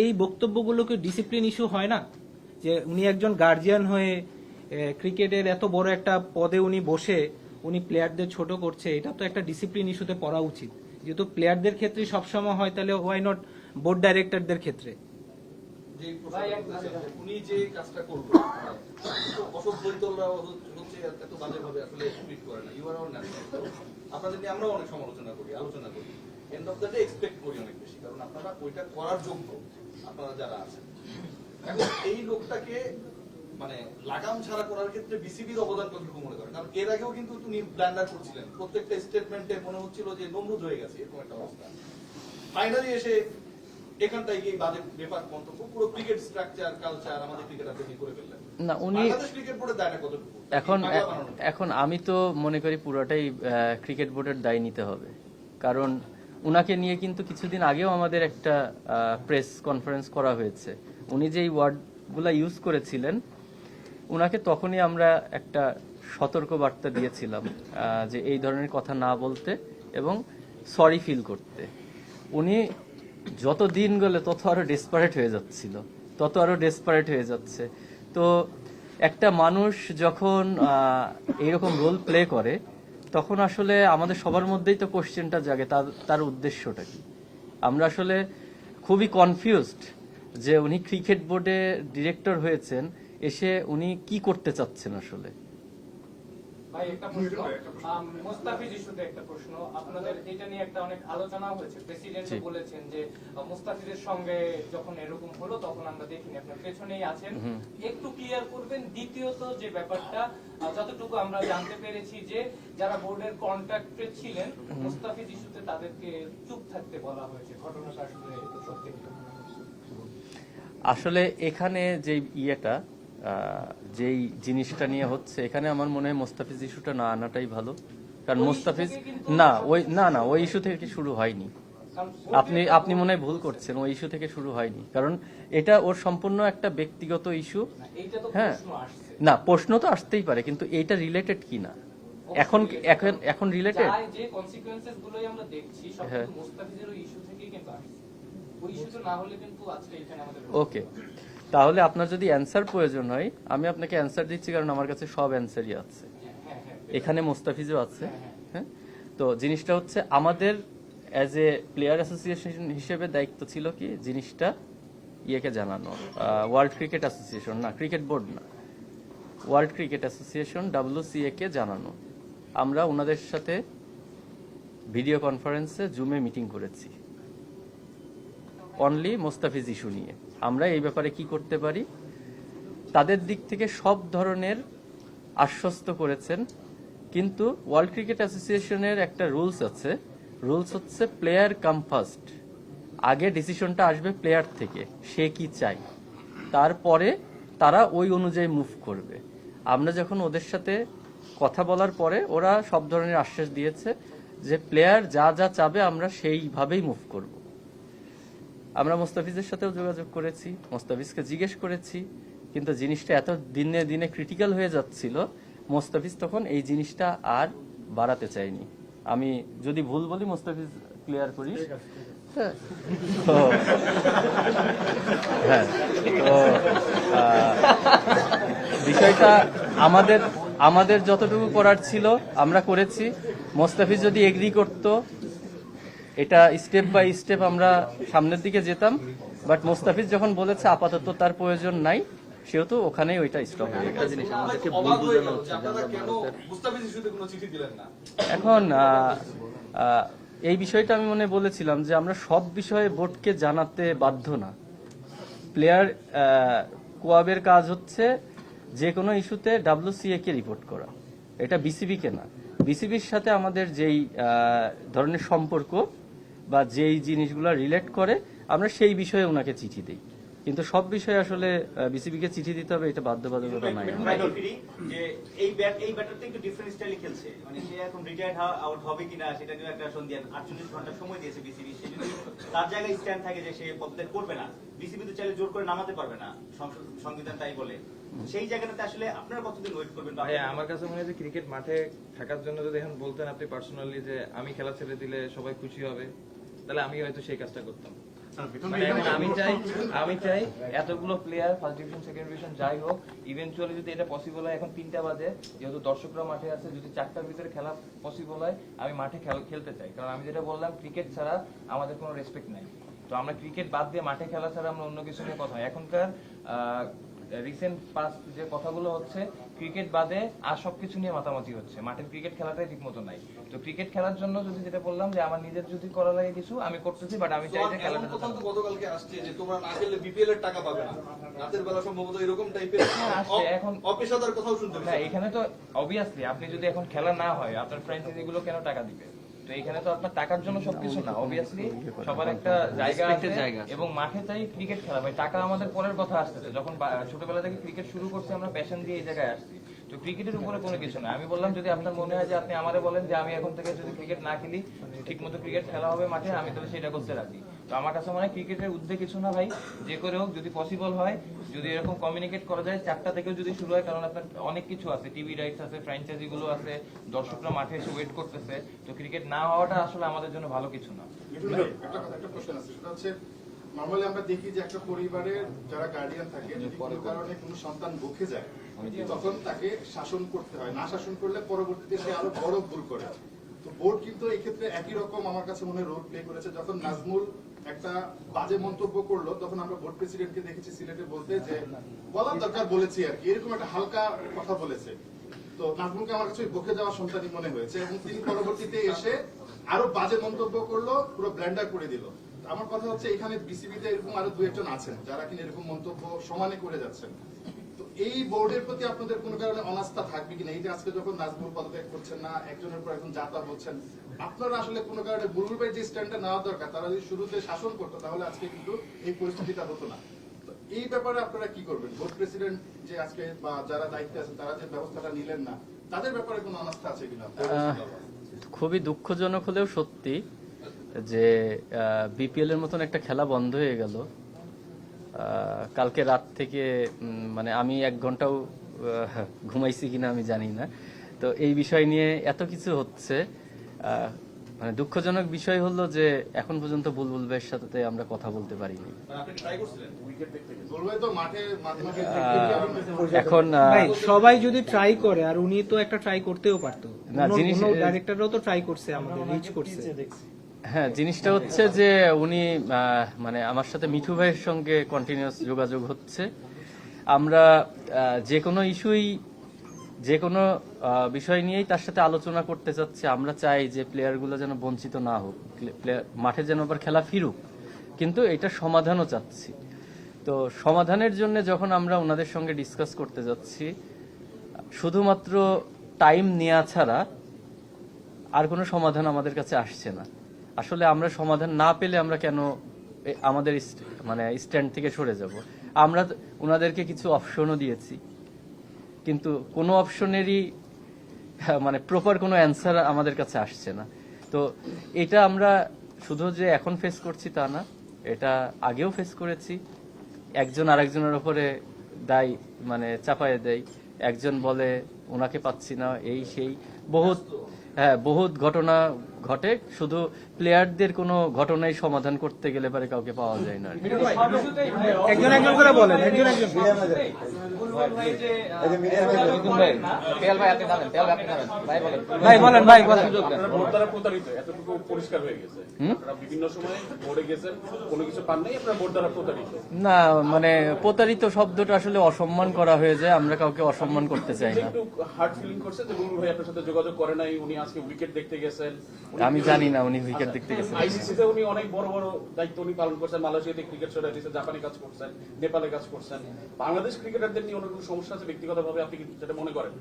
এই বক্তব্যগুলোকে ডিসিপ্লিন ইস্যু হয় না? যে উনি একজন গার্জিয়ান হয়ে ক্রিকেটের এত বড় একটা পদে উনি বসে উনি প্লেয়ারদের ছোট করছে, এটা তো একটা ডিসিপ্লিন ইস্যুতে পড়া উচিত। যেহেতু প্লেয়ারদের ক্ষেত্রে সবসময় হয়, তাহলে ওয়াই নট বোর্ড ডাইরেক্টরদের ক্ষেত্রে? উনি যে কাজটা করলো অসভ্যরা হচ্ছে এত বাজেভাবে আসলে ট্রিট করে না। ইউ আর অল ন্যাশনাল, আপনাদের নিয়ে আমরাও অনেক সমালোচনা করি, আলোচনা করি, end of the day expect করি অনেক বেশি, কারণ আপনারা ওইটা করার যোগ্য আপনারা যারা আছেন। এখন এই লোকটাকে মানে লাগাম ছাড়া করার ক্ষেত্রে বিসিবির অবদান কতটুকু মনে করেন? কারণ এর আগেও কিন্তু তিনি ব্ল্যান্ডার করছিলেন, প্রত্যেকটা স্টেটমেন্টে মনে হচ্ছিল যে নমরুদ হয়ে গেছে, এরকম একটা অবস্থা। ফাইনালি এসে এখানটায় গিয়ে বাজে বেফাক মন্তব্য, পুরো ক্রিকেট স্ট্রাকচার কালচার আমাদের ক্রিকেটারদের নিয়ে করে ফেললেন। না, উনি বাংলাদেশ ক্রিকেট বোর্ডের দায়টা কতটুকু? এখন আমি তো মনে করি পুরোটাই ক্রিকেট বোর্ডের দায় নিতে হবে, কারণ উনাকে নিয়ে কিন্তু কিছুদিন আগেও আমাদের একটা প্রেস কনফারেন্স করা হয়েছে। উনি যেই ওয়ার্ডগুলা ইউজ করেছিলেন, উনাকে তখনই আমরা একটা সতর্ক বার্তা দিয়েছিলাম যে এই ধরনের কথা না বলতে এবং সরি ফিল করতে। উনি যত দিন গেলে তত আরো ডেসপারেট হয়ে যাচ্ছে। তো একটা মানুষ যখন এইরকম রোল প্লে করে, তখন আসলে আমাদের সবার মধ্যেই তো কোশ্চেনটা জাগে তার উদ্দেশ্যটা কি। আমরা আসলে খুবই কনফিউজড যে উনি ক্রিকেট বোর্ডে ডিরেক্টর হয়েছেন, এসে উনি কি করতে চাচ্ছেন আসলে। ভাই একটা প্রশ্ন, মুস্তাফিজ ইস্যুতে একটা প্রশ্ন। আপনাদের এটা নিয়ে একটা অনেক আলোচনা হয়েছে, প্রেসিডেন্ট বলেছেন যে মুস্তাফিজের সঙ্গে যখন এরকম হলো তখন আমরা দেখিনি, আপনার পেছনেই আছেন, একটু ক্লিয়ার করবেন। দ্বিতীয়ত যে ব্যাপারটা, যতটুকু আমরা জানতে পেরেছি যে যারা বোর্ডের কন্ট্রাক্টে ছিলেন মুস্তাফিজ ইস্যুতে তাদেরকে চুপ থাকতে বলা হয়েছে, ঘটনাটা আসলে সত্যি? আসলে এখানে যে যেই জিনিসটা নিয়ে হচ্ছে, এখানে আমার মনে হয় মোস্তাফিজ ইস্যুটা না আনাটাই ভালো, কারণ মোস্তাফিজ ওই ইস্যু থেকে শুরু হয়নি। আপনি মনে হয় ভুল করছেন, ওই ইস্যু থেকে শুরু হয়নি, কারণ এটা ওর সম্পূর্ণ একটা ব্যক্তিগত ইস্যু। এইটা তো হ্যাঁ, প্রশ্ন আসছে। না প্রশ্ন তো আসতেই পারে, কিন্তু এইটা রিলেটেড কি না এখন এখন এখন রিলেটেড। যে কনসিকুয়েন্সেস গুলোই আমরা দেখছি সব হ্যাঁ। কিন্তু মুস্তাফিজের ওই ইস্যু থেকেই কিন্তু আসছে। ওই ইস্যুটা না হলে কিন্তু আজকে এখানে আমাদের ওকে, তাহলে আপনার যদি অ্যান্সার প্রয়োজন হয় আমি আপনাকে অ্যান্সার দিচ্ছি, কারণ আমার কাছে সব অ্যান্সারই আছে, এখানে মোস্তাফিজও আছে। হ্যাঁ, তো জিনিসটা হচ্ছে আমাদের অ্যাজ এ প্লেয়ার অ্যাসোসিয়েশন হিসেবে দায়িত্ব ছিল কি জিনিসটা ইয়েকে জানানো, ওয়ার্ল্ড ক্রিকেট অ্যাসোসিয়েশন না, ক্রিকেট বোর্ড না, ওয়ার্ল্ড ক্রিকেট অ্যাসোসিয়েশন WCA কে জানানো। আমরা ওনাদের সাথে ভিডিও কনফারেন্সে জুমে মিটিং করেছি অনলি মোস্তাফিজ ইস্যু নিয়ে। আমরা এই ব্যাপারে কি করতে পারি তাদের দিক থেকে সব ধরনের আশ্বস্ত করেছেন, কিন্তু ওয়ার্ল্ড ক্রিকেট অ্যাসোসিয়েশনের একটা রুলস আছে, রুলস হচ্ছে প্লেয়ার কাম ফার্স্ট, আগে ডিসিশনটা আসবে প্লেয়ার থেকে, সে কি চাই, তারপরে তারা ওই অনুযায়ী মুভ করবে। আমরা যখন ওদের সাথে কথা বলার পরে ওরা সব ধরনের আশ্বাস দিয়েছে যে প্লেয়ার যা যা চাবে আমরা সেইভাবেই মুভ করব। আমরা মোস্তাফিজের সাথেও যোগাযোগ করেছি, মোস্তাফিজকে জিজ্ঞেস করেছি, কিন্তু জিনিসটা এত দিনে দিনে ক্রিটিক্যাল হয়ে যাচ্ছিল, মোস্তাফিজ তখন এই জিনিসটা আর বাড়াতে চায়নি। আমি যদি ভুল বলি মোস্তাফিজ ক্লিয়ার করিস। হ্যাঁ, তো হ্যাঁ, তো বিষয়টা আমাদের যতটুকু করার ছিল আমরা করেছি। মোস্তাফিজ যদি এগ্রি করতো এটা স্টেপ বাই স্টেপ আমরা সামনের দিকে যেতাম, বাট মোস্তাফিজ যখন বলেছে আপাতত তার প্রয়োজন নাই, সেহেতু ওখানেই ওইটা স্টপ হয়ে গেছে। অবাক হয়ে গেল যে আপনারা কেন মুস্তাফিজ ইস্যুতে কোনো চিঠি দিলেন না। এখন এই বিষয়টা আমি মনে বলেছিলাম যে আমরা সব বিষয়ে বোর্ডকে জানাতে বাধ্য না। প্লেয়ার কোয়াবের কাজ হচ্ছে যে কোনো ইস্যুতে WCA কে রিপোর্ট করা, এটা BCB কে না। BCBর সাথে আমাদের যেই ধরনের সম্পর্ক বা যেই জিনিসগুলো রিলেট করে আমরা সেই বিষয়ে ওনাকে চিঠি দিই, কিন্তু সব বিষয়ে আসলে BCB কে চিঠি দিতে হবে এটা বাধ্যবাধকতা নাই। যে এই ব্যাটারটা একটু ডিফারেন্ট স্টাইলে খেলছে, মানে সে এখন রিটায়ার্ড আউট হবে কিনা সেটা নিয়ে একটা সন্দেহ। 48 ঘন্টা সময় দিয়েছে বিসিবি, সে যদি তার জায়গায় স্ট্যান্ড থাকে যে সে পদত্যাগ করবে না, বিসিবি তো চাইলে জোর করে নামাতে পারবে না, সংবিধান তাই বলে। সেই জায়গাটাতে আসলে আপনারা কতদিন ওয়েট করবেন? ভাই আমার কাছে মনে হয় যে ক্রিকেট মাঠে থাকার জন্য যদি এখন বলতেন আপনি পার্সোনালি যে আমি খেলা ছেড়ে দিলে সবাই খুশি হবে, তাহলে আমি হয়তো সেই কাজটা করতাম। মানে এখন আমি চাই এতগুলো player first division second division যাই হোক, ইভেনচুয়ালি যদি এটা পসিবল হয়, এখন 3টা বাজে, যেহেতু দর্শকরা মাঠে আছে, যদি 4টার ভিতরে খেলা পসিবল হয় আমি মাঠে খেলতে চাই। কারণ আমি যেটা বললাম ক্রিকেট ছাড়া আমাদের কোনো রেসপেক্ট নাই। তো আমরা ক্রিকেট বাদ দিয়ে মাঠে খেলা ছাড়া আমরা অন্য কিছু নিয়ে কথা হয়। এখনকার রিসেন্ট পাস্ট যে কথাগুলো হচ্ছে ক্রিকেট বাদে আর সবকিছু নিয়ে মাতামাতি হচ্ছে, মাঠের ক্রিকেট খেলাটাই ঠিক মতো নাই। তো ক্রিকেট খেলার জন্য যদি যেটা বললাম যে আমার নিজের যদি করা লাগে কিছু আমি করতেছি, বাট আমি চাই যে খেলাটা গতকালকে আসছে যে তোমরা না খেললে BPL এর টাকা পাবে না, রাতের বেলা সম্ভবত এরকম টাইপের এখন অপেশাদার কথাও শুনতে না। এখানে তো অবভিয়াসলি আপনি যদি এখন খেলা না হয় আপনার ফ্র্যাঞ্চাইজি গুলো কেন টাকা দিবে? তো এখানে তো আপনার টাকার জন্য সবকিছু না, অবভিয়াসলি সবার একটা জায়গা আছে এবং মাঠে চাই ক্রিকেট খেলা। ভাই টাকা আমাদের পরের কথা আসতেছে, যখন ছোটবেলা থেকে ক্রিকেট শুরু করছি আমরা প্যাশন দিয়ে এই জায়গায় আসছি। তো ক্রিকেটের উপরে কোনো কিছু না। আমি বললাম যদি আপনার মনে হয় যে আপনি আমারে বলেন যে আমি এখন থেকে যদি ক্রিকেট না খেলি ঠিক মতো ক্রিকেট খেলা হবে মাঠে, আমি তাহলে সেটা করতে রাখি। তো আমার কাছে মনে হয় ক্রিকেটের উদ্যোগ কিছু না ভাই, যে করে হোক যদি পসিবল হয়, যদি এরকম কমিউনিকেট করা যায় 4টা থেকেও যদি শুরু হয়, কারণ আপনার অনেক কিছু আছে, টিভি রাইটস আছে, ফ্র্যাঞ্চাইজি গুলো আছে, দর্শকরা মাঠে এসে ওয়েট করতেছে। তো ক্রিকেট না হওয়াটা আসলে আমাদের জন্য ভালো কিছু না। একটা প্রশ্ন আছে, সেটা হচ্ছে নরমালি আমরা দেখি যে একটা পরিবারের যারা গার্ডিয়ান থাকে যদি কোনো কারণে কোনো সন্তান বকে যায় তখন তাকে শাসন করতে হয়, না শাসন করলে পরবর্তীতে সে আরো বড় ভুল করে। তো বোর্ড কিন্তু এই ক্ষেত্রে একই রকম আমার কাছে মনে রোল প্লে করেছে। যখন নাজমুল একটা বাজে মন্তব্য করলো তখন আমরা বোর্ড প্রেসিডেন্টকে দেখেছি সিলেটে বলতে যে বলার দরকার বলেছি আর কি, এরকম একটা হালকা কথা বলেছে। তো নাজমুলকে আমার কাছে বকে যাওয়া সন্তানই মনে হয়েছে এবং তিনি পরবর্তীতে এসে আরো বাজে মন্তব্য করলো, পুরো ব্ল্যান্ডার করে দিল। আমার কথা হচ্ছে এখানে বিসিবিতে এরকম আরো 2-1 জন আছেন যারা কিনা এরকম মন্তব্য সমানে করে যাচ্ছেন। তো এই বোর্ডের প্রতি আপনাদের কোনো কারণে অনাস্থা থাকবে কিনা? এই যে আজকে যখন নাজমুল পদত্যাগ করছেন না, একজনের পর একজন যাতা বলছেন, আপনারা আসলে কোনো কারণে বুলবুল ভাই যে স্ট্যান্ডটা নেওয়া দরকার তারা যদি শুরুতে শাসন করতো তাহলে আজকে কিন্তু এই পরিস্থিতিটা হতো না। তো এই ব্যাপারে আপনারা কি করবেন? বোর্ড প্রেসিডেন্ট যে আজকে বা যারা দায়িত্বে আছেন তারা যে ব্যবস্থাটা নিলেন না, তাদের ব্যাপারে কোনো অনাস্থা আছে কিনা? খুবই দুঃখজনক হলেও সত্যি যে বিপিএল এর মতন একটা খেলা বন্ধ হয়ে গেল। কালকে রাত থেকে মানে আমি 1 ঘন্টাও ঘুমাইছি কিনা আমি জানি না। তো এই বিষয় নিয়ে এত কিছু হচ্ছে, মানে দুঃখজনক বিষয় হলো যে এখন পর্যন্ত বুলবুল ভাইয়ের সাথে আমরা কথা বলতে পারিনি। এখন ভাই সবাই যদি ট্রাই করে, আর উনি তো একটা ট্রাই করতেও পারতো, না, ডাইরেক্টররাও তো ট্রাই করছে, আমাদের রিচ করছে। হ্যাঁ, জিনিসটা হচ্ছে যে উনি মানে আমার সাথে মিঠু ভাইয়ের সঙ্গে কন্টিনিউয়াস যোগাযোগ হচ্ছে। আমরা যে কোনো ইস্যুই, যে কোনো বিষয় নিয়েই তার সাথে আলোচনা করতে চাচ্ছি। আমরা চাই যে প্লেয়ারগুলো যেন বঞ্চিত না হোক, মাঠে যেন আবার খেলা ফিরুক, কিন্তু এটা সমাধানও চাচ্ছি। তো সমাধানের জন্য যখন আমরা ওনাদের সঙ্গে ডিসকাস করতে যাচ্ছি, শুধুমাত্র টাইম নেওয়া ছাড়া আর কোনো সমাধান আমাদের কাছে আসছে না। আসলে আমরা সমাধান না পেলে আমরা কেন আমাদের মানে স্ট্যান্ড থেকে সরে যাব? আমরা ওনাদেরকে কিছু অপশনও দিয়েছি, কিন্তু কোনো অপশনেরই মানে প্রপার কোনো অ্যান্সার আমাদের কাছে আসছে না। তো এটা আমরা শুধু যে এখন ফেস করছি তা না, এটা আগেও ফেস করেছি। একজন আরেকজনের উপরে দায় মানে চাপায় দেয়, একজন বলে ওনাকে পাচ্ছি না, এই সেই বহুত ঘটনা ঘটে। শুধু প্লেয়ারদের কোনো ঘটনাই সমাধান করতে গেলে পারে কাউকে পাওয়া যায় না। একজন একজন করে বলেন, একজন একজন। ভাই বলেন, ভাই বলেন। এতটুকু পরিষ্কার হয়ে গেছে, বিভিন্ন সময় বোর্ডে গেছেন, কোনো কিছু পান নাই, আপনার বোর্ড দ্বারা প্রতারিত না, মানে প্রতারিত শব্দটা আসলে অসম্মান করা হয়ে যায়। আমরা কাউকে অসম্মান করতে চাই না। একটু হার্ট ফিলিং করছে যে বুলবুল ভাই আপনার সাথে যোগাযোগ করে নাই, উনি আজকে উইকেট দেখতে গেছেন। আমি জানি না উনি উইকেট দেখতে গেছেন। আইসিসিতে উনি অনেক বড় বড় দায়িত্ব উনি পালন করছেন, মালয়েশিয়াতে ক্রিকেট সরাইছে, জাপানে কাজ করছেন, নেপালে কাজ করছেন। বাংলাদেশ ক্রিকেটারদের নিয়ে ওনার কোনো সমস্যা আছে ব্যক্তিগতভাবে, আপনি কি যেটা মনে করেন?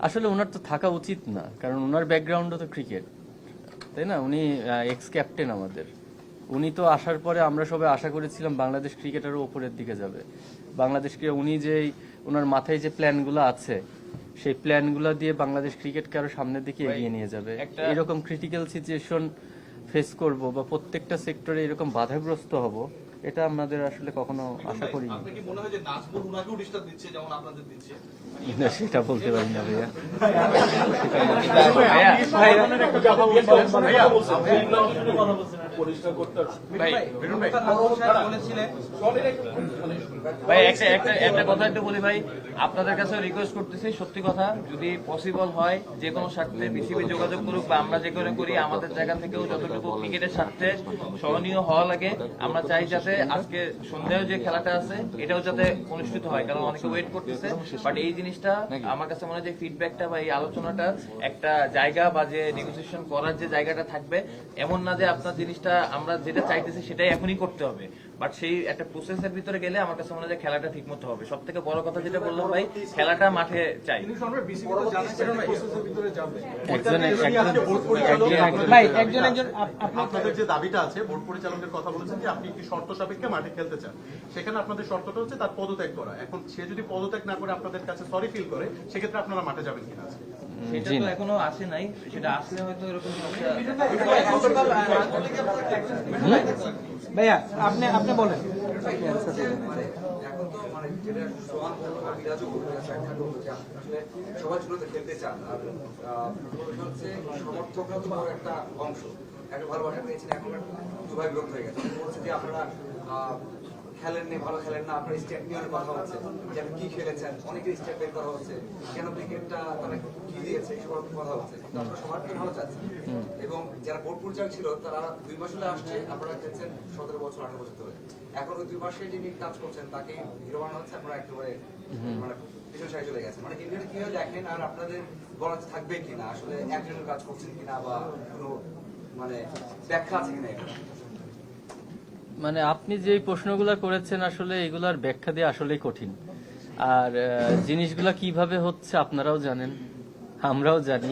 আসলে ওনার তো থাকা উচিত না, কারণ ওনার ব্যাকগ্রাউন্ডও তো ক্রিকেট, তাই না? উনি এক্স ক্যাপ্টেন আমাদের। উনি তো আসার পরে আমরা সবাই আশা করেছিলাম বাংলাদেশ ক্রিকেটারও ওপরের দিকে যাবে। বাংলাদেশ ক্রিকেট, উনি যে ওনার মাথায় যে প্ল্যানগুলো আছে, সেই প্ল্যানগুলো দিয়ে বাংলাদেশ ক্রিকেটকে আরো সামনের দিকে এগিয়ে নিয়ে যাবে। এরকম ক্রিটিক্যাল সিচুয়েশন ফেস করব বা প্রত্যেকটা সেক্টরে এরকম বাধাগ্রস্ত হব, এটা আমাদের আসলে কখনো আশা করি না। আপনার কি মনে হয় যে নাজমুল উনাকেও ডিস্টার্ব দিচ্ছে যেমন আপনাদের দিচ্ছে? সেটা বলতে পারি না ভাইয়া। ভাই একটা কথা একটু বলি ভাই, আপনাদের কাছে রিকোয়েস্ট করতেছি, সত্যি কথা, যদি পসিবল হয় যে কোনো স্বার্থে বিসিবি যোগাযোগ করুক বা আমরা যে করে করি, আমাদের জায়গা থেকেও যতটুকু ক্রিকেটের স্বার্থে সহনীয় হওয়া লাগে, আমরা চাই যাতে আজকে সন্ধ্যায় যে খেলাটা আছে এটাও যাতে অনুষ্ঠিত হয়, কারণ অনেকে ওয়েট করতেছে। বাট এই জিনিসটা আমার কাছে মনে হয় যে ফিডব্যাকটা বা এই আলোচনাটা একটা জায়গা বা যে নেগোসিয়েশন করার যে জায়গাটা থাকবে, এমন না যে আপনার জিনিসটা আমরা যেটা চাইতেছি সেটাই এখনই করতে হবে, বাট সেই একটা প্রসেসের ভিতরে গেলে আমার কাছে মনে হয় যে খেলাটা ঠিক মতো হবে। সব থেকে বড় কথা যেটা বললাম ভাই, খেলাটা মাঠে চাই। আপনাদের যে দাবিটা আছে, বোর্ড পরিচালকের কথা বলেছেন যে আপনি একটি শর্ত সাপেক্ষে মাঠে খেলতে চান, সেখানে আপনাদের শর্তটা হচ্ছে তার পদত্যাগ করা। এখন সে যদি পদত্যাগ না করে আপনাদের কাছে সরি ফিল করে, সেক্ষেত্রে আপনারা মাঠে যাবেন কিনা? সেটা তো এখনো আসে নাই, সেটা আসলে হয়তো এরকম ভাইয়া আপনি বলেন। এখন তো মানে যেটা সমান বিরাজও করতে চায়, সবাই ছোটতে খেলতে চান, আর হচ্ছে সমর্থকরা তো বড় একটা অংশ, একটা ভালোবাসা পেয়েছেন। এখন দুভাই বিরক্ত হয়ে গেছে, বলছে যে আপনারা খেলেন না, ভালো খেলেন না, আপনার স্টেট নিয়ে কথা হচ্ছে যে আপনি কি খেলেছেন, অনেকের স্টেট বের করা হচ্ছে, কেন ক্রিকেটটা তারা কি দিয়েছে সবার কথা হচ্ছে। আপনারা সবার ভালো চাচ্ছেন, এবং যারা বোর্ড পরিচালক ছিল তারা 2 মাস হলে আসছে, আপনারা খেলছেন 17 বছর 18 বছর ধরে। এখন ওই 2 মাসে যিনি কাজ করছেন তাকে হিরো বানানো হচ্ছে, আপনারা একেবারে মানে পিছন সাইড চলে গেছেন। মানে ইন্ডিয়াতে কিভাবে দেখেন, আর আপনাদের বলা থাকবে কিনা, আসলে একজনের কাজ করছেন কিনা, বা কোনো মানে ব্যাখ্যা আছে কিনা? মানে আপনি যে প্রশ্নগুলো করেছেন আসলে এগুলার ব্যাখ্যা দিয়ে আসলেই কঠিন। আর জিনিসগুলা কিভাবে হচ্ছে আপনারাও জানেন, আমরাও জানি।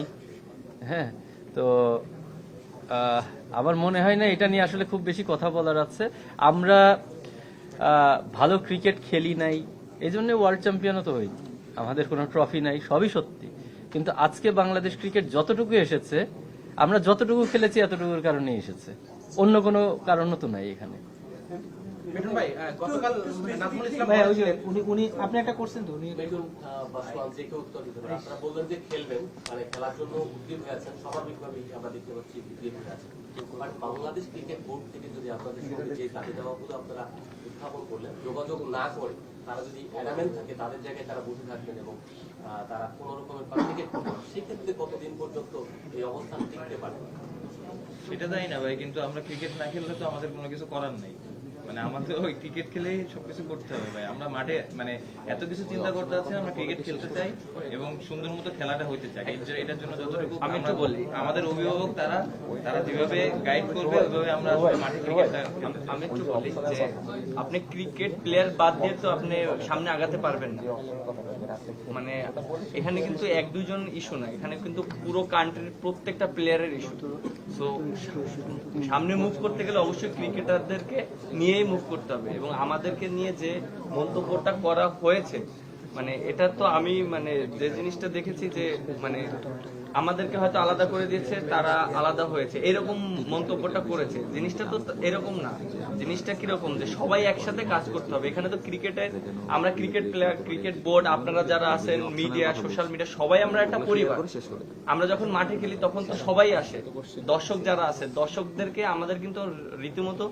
হ্যাঁ, তো আমার মনে হয় না এটা নিয়ে আসলে খুব বেশি কথা বলার আছে। আমরা ভালো ক্রিকেট খেলি নাই, এই জন্য ওয়ার্ল্ড চ্যাম্পিয়নও তো হইনি, আমাদের কোনো ট্রফি নাই, সবই সত্যি। কিন্তু আজকে বাংলাদেশ ক্রিকেট যতটুকু এসেছে আমরা যতটুকু খেলেছি এতটুকুর কারণে এসেছে, অন্য কোনো কারণও তো নাই এখানে। মিঠুন ভাই, গতকাল নাজমুল ইসলাম ভাই ওই যে উনি আপনি একটা করছেন তো উনি আপনারা বললেন যে খেলবেন, মানে খেলার জন্য উদ্যোগ হয়ে আছেন, স্বাভাবিকভাবেই আমরা দেখতে পাচ্ছি উদ্যোগ হয়ে আছেন। বাট বাংলাদেশ ক্রিকেট বোর্ড থেকে যদি আপনাদের সঙ্গে যে দাবি দেওয়াগুলো আপনারা উত্থাপন করলেন, যোগাযোগ না করে তারা যদি অ্যাডামেন্ট থাকে তাদের জায়গায় তারা বসে থাকবেন এবং তারা কোনো রকমের ক্রিকেট করবেন, সেক্ষেত্রে কতদিন পর্যন্ত এই অবস্থান টিকতে পারবে? সেটা তাই না ভাই, কিন্তু আমরা ক্রিকেট না খেললে তো আমাদের কোনো কিছু করার নেই। মানে আমাদের ওই ক্রিকেট খেলেই সবকিছু করতে হবে ভাই। আমরা মাঠে মানে এত কিছু চিন্তা করতে হচ্ছে, আমরা ক্রিকেট খেলতে চাই এবং সুন্দর মতো খেলাটা হইতে চাই। এটার জন্য যতটুকু আমি একটু বলি, আমাদের অভিভাবক তারা যেভাবে গাইড করবে ওইভাবে আমরা মাঠে ক্রিকেটটা। আমি একটু বলি যে আপনি ক্রিকেট প্লেয়ার বাদ দিয়ে তো আপনি সামনে আগাতে পারবেন না। মানে এখানে কিন্তু এক দুজন ইস্যু না, এখানে কিন্তু পুরো কান্ট্রির প্রত্যেকটা প্লেয়ারের ইস্যু। তো সামনে মুভ করতে গেলে অবশ্যই ক্রিকেটারদেরকে নিয়েই মুভ করতে হবে এবং আমাদেরকে নিয়ে যে মন্তব্যটা করা হয়েছে, মানে এটা তো আমি মানে যে জিনিসটা দেখেছি যে মানে আমাদেরকে হয়তো আলাদা করে দিয়েছে, তারা আলাদা হয়েছে, এরকম মন্তব্যটা করেছে। জিনিসটা তো এরকম না। জিনিসটা কিরকম যে সবাই একসাথে কাজ করতে হবে। এখানে তো ক্রিকেটের আমরা ক্রিকেট প্লেয়ার, ক্রিকেট বোর্ড, আপনারা যারা আছেন মিডিয়া, সোশ্যাল মিডিয়া, সবাই আমরা একটা পরিবার। আমরা যখন মাঠে খেলি তখন তো সবাই আসে, দর্শক যারা আছে দর্শকদেরকে আমাদের কিন্তু রীতিমতো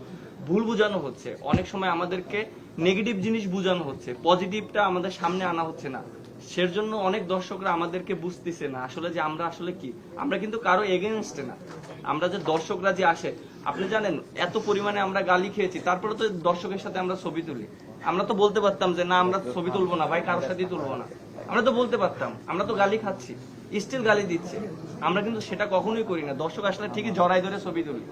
ভুল বোঝানো হচ্ছে। অনেক সময় আমাদেরকে নেগেটিভ জিনিস বোঝানো হচ্ছে, পজিটিভটা আমাদের সামনে আনা হচ্ছে না। সের জন্য অনেক দর্শকরা আমাদেরকে বুঝতেছে না আসলে যে আমরা আসলে কি। আমরা কিন্তু কারো এগেনস্টে না। আমরা যে দর্শকরা যে আসে, আপনি জানেন এত পরিমাণে আমরা গালি খেয়েছি, তারপরে তো দর্শকের সাথে আমরা ছবি তুলি। আমরা তো বলতে পারতাম যে না আমরা ছবি তুলবো না ভাই, কারোর সাথেই তুলবো না, আমরা তো বলতে পারতাম। আমরা তো গালি খাচ্ছি, স্টিল গালি দিচ্ছে, আমরা কিন্তু সেটা কখনোই করি না। দর্শক আসলে ঠিকই জড়াই ধরে ছবি তুলি।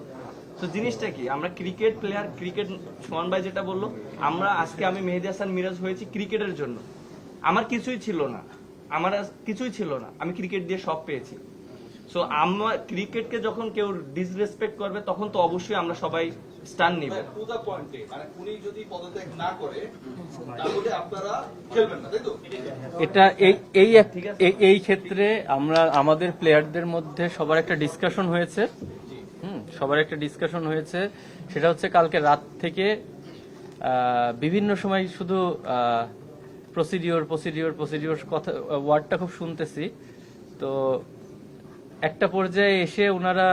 তো জিনিসটা কি, আমরা ক্রিকেট প্লেয়ার, ক্রিকেট সোহান ভাই যেটা বললো, আমরা আজকে আমি মেহেদী হাসান মিরাজ হয়েছি ক্রিকেটের জন্য। আমার কিছুই ছিল না, আমি ক্রিকেট দিয়ে সব পেয়েছি। সো আমরা ক্রিকেটকে যখন কেউ ডিসরেসপেক্ট করবে তখন তো অবশ্যই আমরা সবাই স্টান নিবে। টু দা পয়েন্টে, মানে উনি যদি পদত্যাগ না করে তাহলে আপনারা খেলবেন না, তাই তো? এটা এই ক্ষেত্রে আমরা আমাদের প্লেয়ারদের মধ্যে সবার একটা ডিসকাশন হয়েছে। সেটা হচ্ছে কালকে রাত থেকে বিভিন্ন সময় শুধু প্রসিডিওর কথা ওয়ার্ডটা খুব শুনতেছি। তো একটা পর্যায়ে এসে ওনারা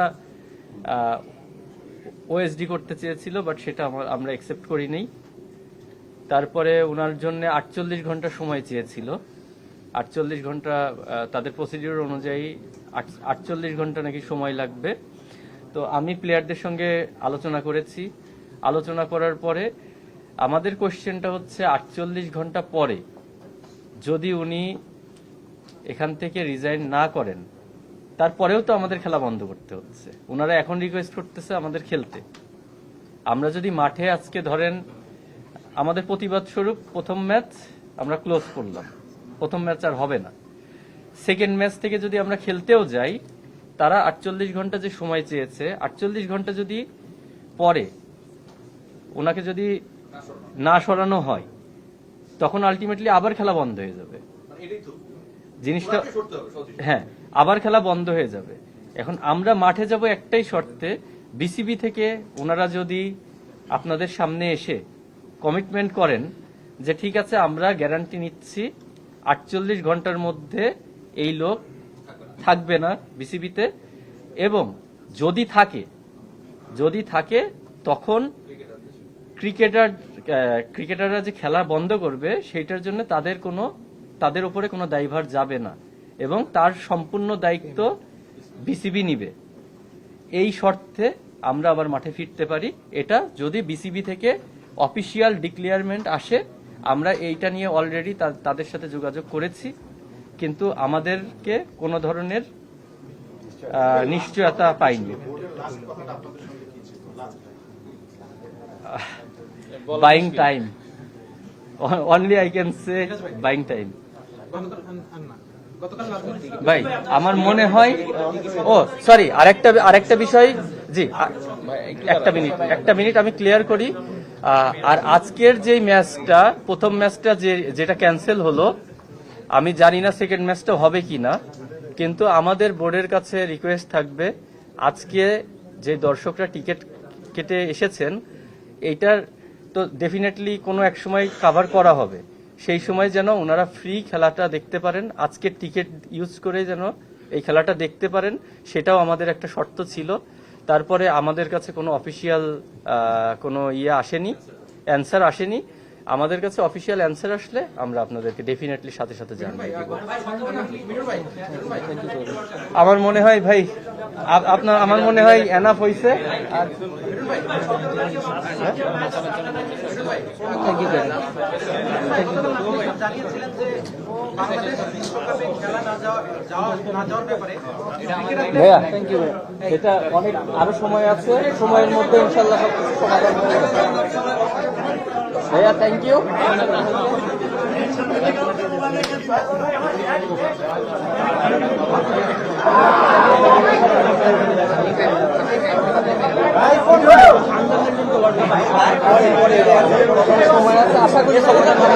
ওএসডি করতে চেয়েছিল, বাট সেটা আমরা অ্যাকসেপ্ট করিনি। তারপরে ওনার জন্য 48 ঘন্টা সময় চেয়েছিল। 48 ঘন্টা তাদের প্রসিডিওর অনুযায়ী 48 ঘন্টা নাকি সময় লাগবে। তো আমি প্লেয়ারদের সঙ্গে আলোচনা করেছি। আলোচনা করার পরে আমাদের কোশ্চেনটা হচ্ছে 48 ঘন্টা পরে যদি উনি এখান থেকে রিজাইন না করেন, তারপরেও তো আমাদের খেলা বন্ধ করতে হচ্ছে। ওনারা এখন রিকোয়েস্ট করতেছে আমাদের খেলতে। আমরা যদি মাঠে আজকে ধরেন আমাদের প্রতিবাদ স্বরূপ প্রথম ম্যাচ আমরা ক্লোজ করলাম, প্রথম ম্যাচ আর হবে না। সেকেন্ড ম্যাচ থেকে যদি আমরা খেলতেও যাই, তারা 48 ঘন্টা যে সময় চেয়েছে, 48 ঘন্টা যদি পরে ওনাকে যদি না সরানো হয়, তখন আলটিমেটলি আবার খেলা বন্ধ হয়ে যাবে। জিনিসটা হ্যাঁ, আবার খেলা বন্ধ হয়ে যাবে। এখন আমরা মাঠে যাব একটাই শর্তে, বিসিবি থেকে ওনারা যদি আপনাদের সামনে এসে কমিটমেন্ট করেন যে ঠিক আছে আমরা গ্যারান্টি নিচ্ছি 48 ঘন্টার মধ্যে এই লোক থাকবে না বিসিবিতে, এবং যদি থাকে তখন ক্রিকেটাররা যে খেলা বন্ধ করবে সেটার জন্য তাদের উপরে কোনো দায়ভার যাবে না এবং তার সম্পূর্ণ দায়িত্ব বিসিবি নিবে। এই শর্তে আমরা আবার মাঠে ফিরতে পারি। এটা যদি বিসিবি থেকে অফিসিয়াল ডিক্লেয়ারমেন্ট আসে। আমরা এইটা নিয়ে অলরেডি তাদের সাথে যোগাযোগ করেছি, কিন্তু আমাদেরকে কোনো ধরনের নিশ্চয়তা পাইনি। Buying time. Only I can say buying time. ভাই আমার মনে হয় সরি আরেকটা বিষয়, জি একটা মিনিট আমি ক্লিয়ার করি। আর আজকের যে ম্যাচটা, প্রথম ম্যাচটা যেটা ক্যান্সেল হলো, আমি জানি না সেকেন্ড ম্যাচটা হবে কিনা, কিন্তু আমাদের বোর্ডের কাছে রিকোয়েস্ট থাকবে আজকে যে দর্শকরা টিকিট কেটে এসেছেন এইটার তো ডেফিনেটলি কোনো এক সময় কাভার করা হবে, সেই সময় যেন ওনারা ফ্রি খেলাটা দেখতে পারেন, আজকের টিকিট ইউজ করে যেন এই খেলাটা দেখতে পারেন, সেটাও আমাদের একটা শর্ত ছিল। তারপরে আমাদের কাছে কোনো অফিসিয়াল কোনো আসেনি, অ্যান্সার আসেনি। আমাদের কাছে অফিসিয়াল অ্যান্সার আসলে আমরা আপনাদেরকে ডেফিনেটলি সাথে সাথে জানাবো। আমার মনে হয় ভাই আমার মনে হয় এনাফ হয়েছে। ভাইয়া থ্যাংক ইউ। এটা অনেক আরো সময় আছে, সময়ের মধ্যে ইনশাল্লাহ সবকিছু সমাধান হয়ে যাবে। ভাইয়া থ্যাংক ইউ। সময় আছে, আশা করি সমাধান হবে।